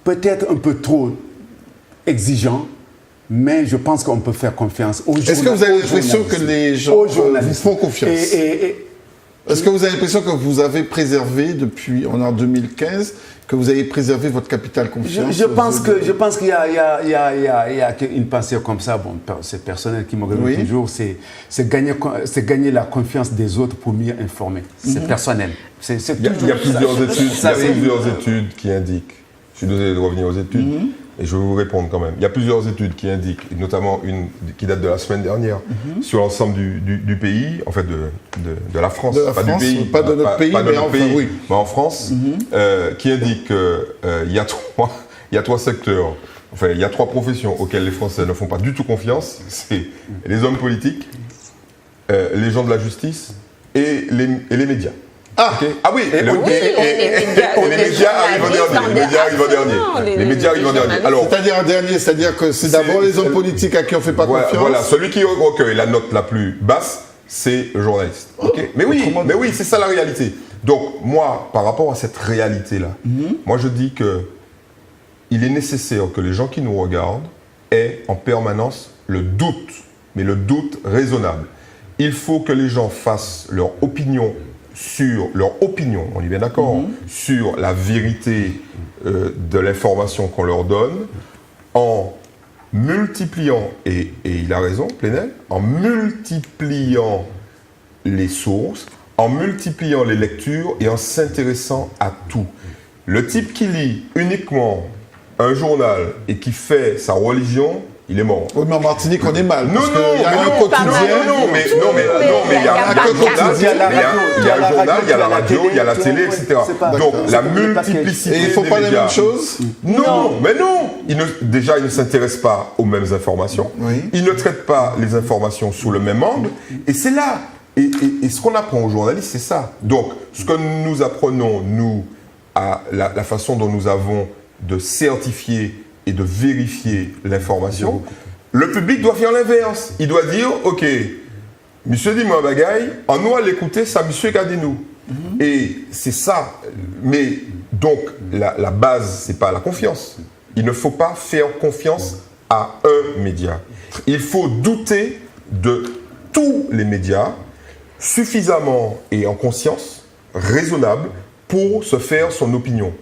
peut être un peu trop exigeant, mais je pense qu'on peut faire confiance aux journalistes. Est-ce que vous avez l'impression que les gens vous font confiance? Est-ce que vous avez l'impression que vous avez préservé depuis, on est en 2015, que vous avez préservé votre capital confiance? Je pense qu'il y a une pensée comme ça, bon, c'est personnel qui me regarde toujours, c'est gagner la confiance des autres pour mieux informer. C'est personnel. Il y a plusieurs études qui indiquent, je suis désolé de revenir aux études, et je vais vous répondre quand même. Il y a plusieurs études qui indiquent, notamment une qui date de la semaine dernière, sur l'ensemble du pays, en fait de la France, pas du pays, pas de notre pays, mais en France, qui indique qu'il y a trois secteurs, enfin il y a trois professions auxquelles les Français ne font pas du tout confiance. C'est les hommes politiques, les gens de la justice et les médias. Oui, les médias arrivent en dernier. Alors, c'est-à-dire en dernier, c'est-à-dire que c'est d'abord les hommes politiques à qui on ne fait pas confiance. Voilà, celui qui recueille la note la plus basse, c'est le journaliste. Mais oui, c'est ça la réalité. Donc, moi, par rapport à cette réalité-là, moi je dis que il est nécessaire que les gens qui nous regardent aient en permanence le doute, mais le doute raisonnable. Il faut que les gens fassent leur opinion, on est bien d'accord, sur la vérité de l'information qu'on leur donne, en multipliant, et il a raison, Plenel, en multipliant les sources, en multipliant les lectures et en s'intéressant à tout. Le type qui lit uniquement un journal et qui fait sa religion, il est mort. Oui, mais en Martinique, on est mal. Non, il y a un quotidien. Il y a un journal, il y a la radio, il y a la télé, etc. Donc, la multiplicité. Et il ne faut pas les mêmes choses? Non, mais non. Déjà, ils ne s'intéressent pas aux mêmes informations. Ils ne traitent pas les informations sous le même angle. Et c'est là. Et ce qu'on apprend aux journalistes, c'est ça. Donc, ce que nous apprenons, nous, à la façon dont nous avons de certifier et de vérifier l'information, le public doit faire l'inverse. Il doit dire, ok, monsieur dit-moi un bagaille, en nous à l'écouter, ça monsieur gardez-nous. Et c'est ça. Mais donc, la base, c'est pas la confiance. Il ne faut pas faire confiance à un média. Il faut douter de tous les médias, suffisamment et en conscience, raisonnable, pour se faire son opinion.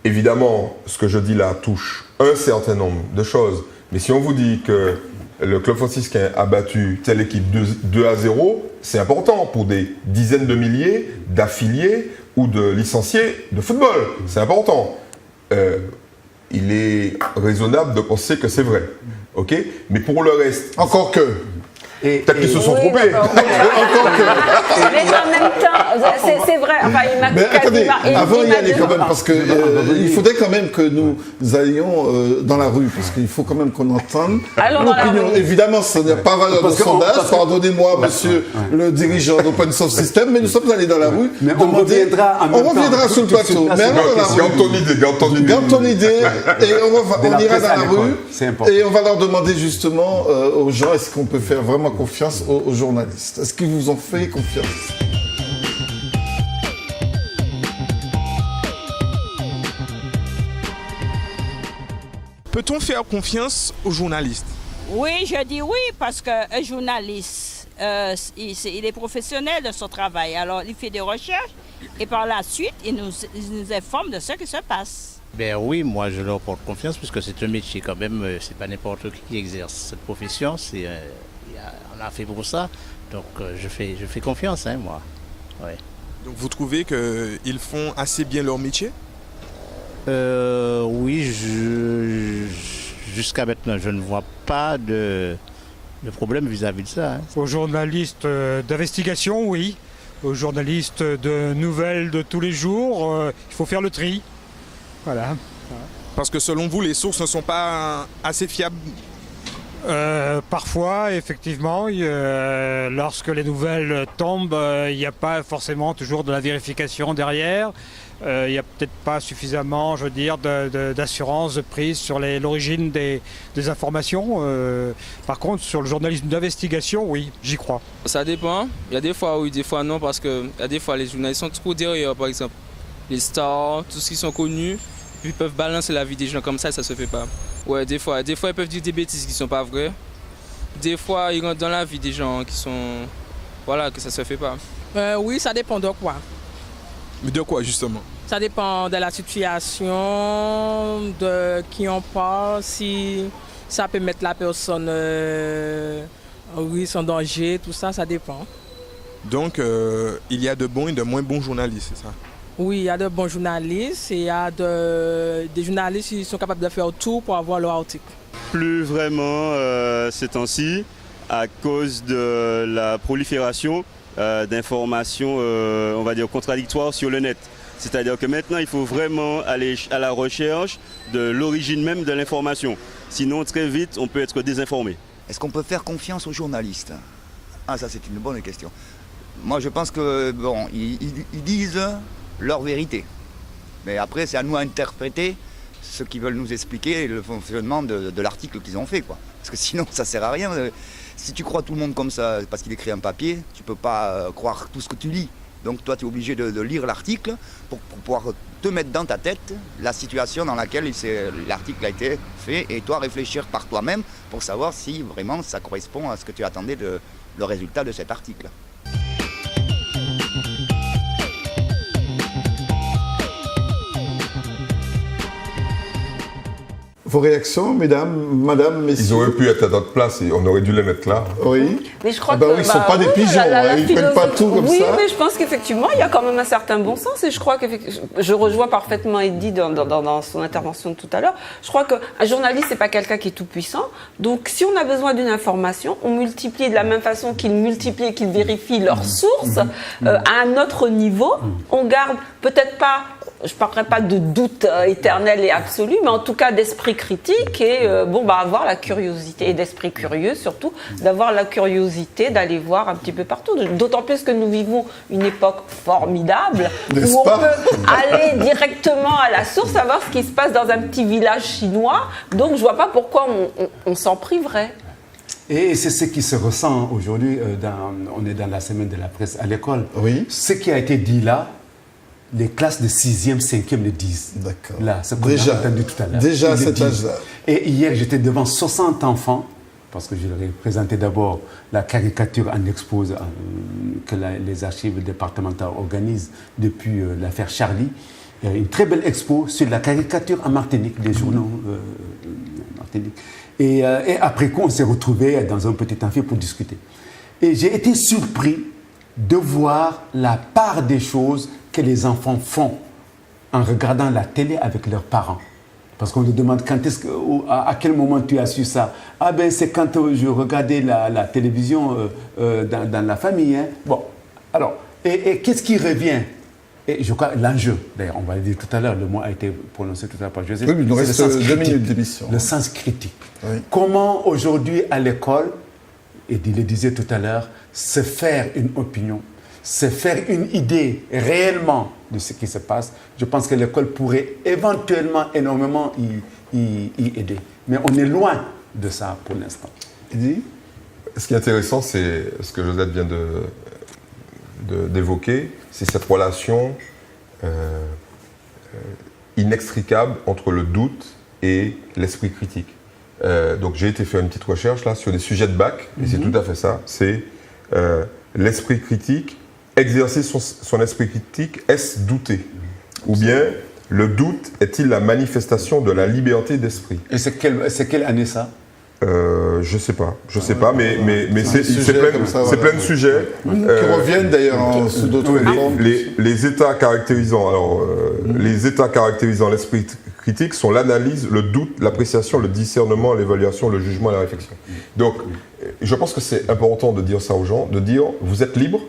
Évidemment, ce que je dis là touche un certain nombre de choses. Mais si on vous dit que le club franciscain a battu telle équipe 2-0, c'est important pour des dizaines de milliers d'affiliés ou de licenciés de football. C'est important. Il est raisonnable de penser que c'est vrai. Ok ? Mais pour le reste... Encore que... Peut-être qu'ils se sont trompés. Mais en même temps, c'est vrai. Enfin, il m'a. Mais attendez, avant d'y aller quand même, parce que il faudrait quand même que nous allions dans la rue, parce qu'il faut quand même qu'on entende l'opinion. Évidemment, ce n'est pas valeur de sondage. Pardonnez-moi, monsieur le dirigeant d'Open Source System, mais nous sommes allés dans la rue. Mais on reviendra sur le plateau. Mais allons dans la rue. Garde ton idée. Et on ira dans la rue. Et on va leur demander justement aux gens, est-ce qu'on peut faire vraiment ma confiance aux journalistes. Est-ce qu'ils vous ont fait confiance? Peut-on faire confiance aux journalistes? Oui, je dis oui, parce qu'un journaliste, il est professionnel de son travail. Alors, il fait des recherches et par la suite, il nous informe de ce qui se passe. Ben oui, moi je leur porte confiance puisque c'est un métier quand même, c'est pas n'importe qui exerce cette profession, on a fait pour ça, donc je fais confiance, hein, moi. Ouais. Donc vous trouvez qu'ils font assez bien leur métier? Oui, jusqu'à maintenant, je ne vois pas de problème vis-à-vis de ça. Hein. Aux journalistes d'investigation, oui. Aux journalistes de nouvelles de tous les jours, il faut faire le tri. Voilà. Parce que selon vous, les sources ne sont pas assez fiables? Parfois, effectivement, lorsque les nouvelles tombent, il n'y a pas forcément toujours de la vérification derrière. Il n'y a peut-être pas suffisamment, je veux dire, d'assurance de prise sur l'origine des informations. Par contre, sur le journalisme d'investigation, oui, j'y crois. Ça dépend. Il y a des fois oui, des fois non, parce qu'il y a des fois les journalistes sont trop derrière, par exemple. Les stars, tous ceux qui sont connus, puis ils peuvent balancer la vie des gens comme ça se fait pas. Ouais, des fois ils peuvent dire des bêtises qui sont pas vraies. Des fois, ils rentrent dans la vie des gens qui sont... Voilà, que ça se fait pas. Oui, ça dépend de quoi. Mais de quoi, justement? Ça dépend de la situation, de qui on parle, si ça peut mettre la personne en risque, en danger, tout ça, ça dépend. Donc, il y a de bons et de moins bons journalistes, c'est ça? Oui, il y a de bons journalistes et il y a des journalistes qui sont capables de faire tout pour avoir leur article. Plus vraiment ces temps-ci, à cause de la prolifération d'informations, on va dire, contradictoires sur le net. C'est-à-dire que maintenant, il faut vraiment aller à la recherche de l'origine même de l'information. Sinon, très vite, on peut être désinformé. Est-ce qu'on peut faire confiance aux journalistes? Ah, ça, c'est une bonne question. Moi, je pense que, bon, ils disent leur vérité. Mais après, c'est à nous à interpréter ce qu'ils veulent nous expliquer, le fonctionnement de l'article qu'ils ont fait, quoi. Parce que sinon, ça sert à rien. Si tu crois tout le monde comme ça, parce qu'il écrit un papier, tu peux pas croire tout ce que tu lis. Donc toi, tu es obligé de lire l'article pour pouvoir te mettre dans ta tête la situation dans laquelle l'article a été fait et toi réfléchir par toi-même pour savoir si vraiment ça correspond à ce que tu attendais le résultat de cet article. Vos réactions, mesdames, madame, messieurs? Ils auraient pu être à notre place et on aurait dû les mettre là. Oui. Mais je crois oui, ils ne sont pas des pigeons, ils ne prennent pas tout comme ça. Oui, mais je pense qu'effectivement, il y a quand même un certain bon sens et je crois que je rejoins parfaitement Eddy dans son intervention de tout à l'heure. Je crois qu'un journaliste, c'est pas quelqu'un qui est tout puissant. Donc, si on a besoin d'une information, on multiplie de la même façon qu'ils multiplient et qu'ils vérifient leurs sources à un autre niveau. On garde peut-être pas... Je ne parlerai pas de doute éternel et absolu, mais en tout cas d'esprit critique et avoir la curiosité, et d'esprit curieux surtout, d'avoir la curiosité d'aller voir un petit peu partout. D'autant plus que nous vivons une époque formidable où on peut aller directement à la source, savoir ce qui se passe dans un petit village chinois. Donc je ne vois pas pourquoi on s'en priverait. Et c'est ce qui se ressent aujourd'hui, on est dans la semaine de la presse à l'école. Oui. Ce qui a été dit là, les classes de 6e, 5e le disent. D'accord. Là, c'est qu'on a entendu tout à l'heure. Déjà à cet âge-là. Et hier, j'étais devant 60 enfants, parce que je leur ai présenté d'abord la caricature en expose que les archives départementales organisent depuis l'affaire Charlie. Il y a une très belle expo sur la caricature en Martinique, des journaux Martinique. Et après coup, on s'est retrouvés dans un petit amphi pour discuter. Et j'ai été surpris de voir la part des choses que les enfants font en regardant la télé avec leurs parents. Parce qu'on nous demande à quel moment tu as su ça. Ah ben c'est quand je regardais la télévision dans la famille. Hein. Bon, alors, et qu'est-ce qui revient? Et je crois l'enjeu, d'ailleurs, on va le dire tout à l'heure, le mot a été prononcé tout à l'heure par Joseph. Oui, mais il nous reste 2 minutes d'émission. Le sens critique. Oui. Comment aujourd'hui à l'école, et il le disait tout à l'heure, se faire une opinion, se faire une idée réellement de ce qui se passe. Je pense que l'école pourrait éventuellement énormément y aider. Mais on est loin de ça pour l'instant. Eddy ? Ce qui est intéressant, c'est ce que Josette vient d'évoquer, c'est cette relation inextricable entre le doute et l'esprit critique. Donc j'ai été faire une petite recherche là sur des sujets de bac, et c'est tout à fait ça. C'est l'esprit critique, exercer son esprit critique, est-ce douter? Ou bien le doute est-il la manifestation de la liberté d'esprit? Et c'est quelle année ça? Je sais pas, mais c'est plein de sujets qui reviennent d'ailleurs sous d'autres formes. Les états caractérisant, les états caractérisant l'esprit critique sont l'analyse, le doute, l'appréciation, le discernement, l'évaluation, le jugement et la réflexion. Donc, je pense que c'est important de dire ça aux gens, de dire vous êtes libre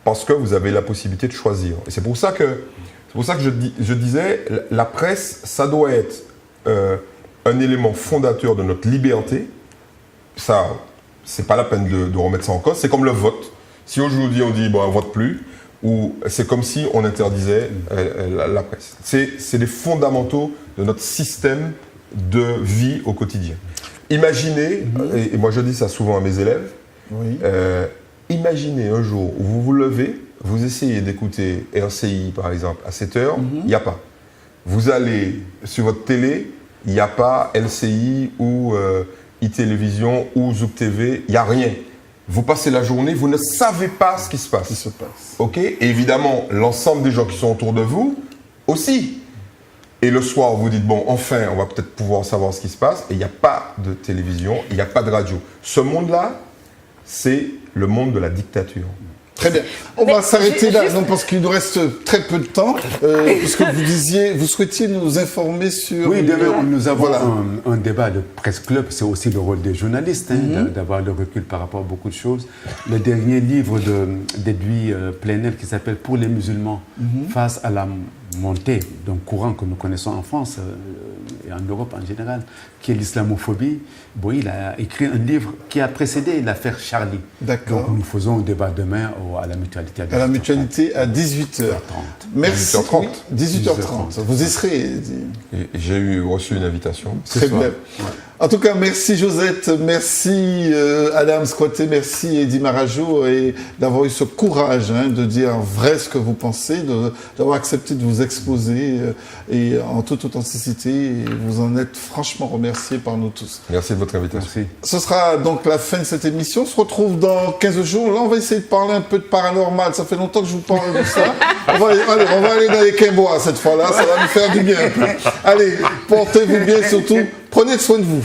parce que vous avez la possibilité de choisir. Et c'est pour ça que je disais, la presse, ça doit être un élément fondateur de notre liberté. Ça, c'est pas la peine de remettre ça en cause. C'est comme le vote. Si aujourd'hui on dit bon, on vote plus, ou c'est comme si on interdisait la presse. C'est les fondamentaux de notre système de vie au quotidien. Imaginez, et moi je dis ça souvent à mes élèves, imaginez un jour où vous vous levez, vous essayez d'écouter RCI par exemple à 7h, il n'y a pas. Vous allez sur votre télé, il n'y a pas LCI ou iTélévision ou Zouk TV, il n'y a rien. Vous passez la journée, vous ne savez pas ce qui se passe. Ok ? Et évidemment, l'ensemble des gens qui sont autour de vous aussi. Et le soir, vous dites, bon, enfin, on va peut-être pouvoir savoir ce qui se passe. Et il n'y a pas de télévision, il n'y a pas de radio. Ce monde-là, c'est le monde de la dictature. Très bien. On va s'arrêter là, non, parce qu'il nous reste très peu de temps. Puisque vous souhaitiez nous informer sur... Oui, demain, nous avons un débat de Presse Club. C'est aussi le rôle des journalistes, d'avoir le recul par rapport à beaucoup de choses. Le dernier livre d'Edoui Plenel qui s'appelle « Pour les musulmans », face à la montée d'un courant que nous connaissons en France et en Europe en général, qui est l'islamophobie. Bon, il a écrit un livre qui a précédé l'affaire Charlie. D'accord. Donc nous faisons un débat demain à la Mutualité à 18h30. À la Mutualité à 18h30. Merci. 18h30. 18h30. Vous y serez. J'ai reçu une invitation. Très bien. En tout cas, merci Josette, merci Adam Squaté, merci Eddy Marajo et d'avoir eu ce courage de dire vrai ce que vous pensez, d'avoir accepté de vous exposer et en toute authenticité. Et vous en êtes franchement remerciés par nous tous. Merci de votre invitation. Merci. Ce sera donc la fin de cette émission. On se retrouve dans 15 jours. Là, on va essayer de parler un peu de paranormal. Ça fait longtemps que je vous parle de ça. On va aller dans les Quimbois cette fois-là. Ça va nous faire du bien. Allez, portez-vous bien surtout. Prenez soin de vous.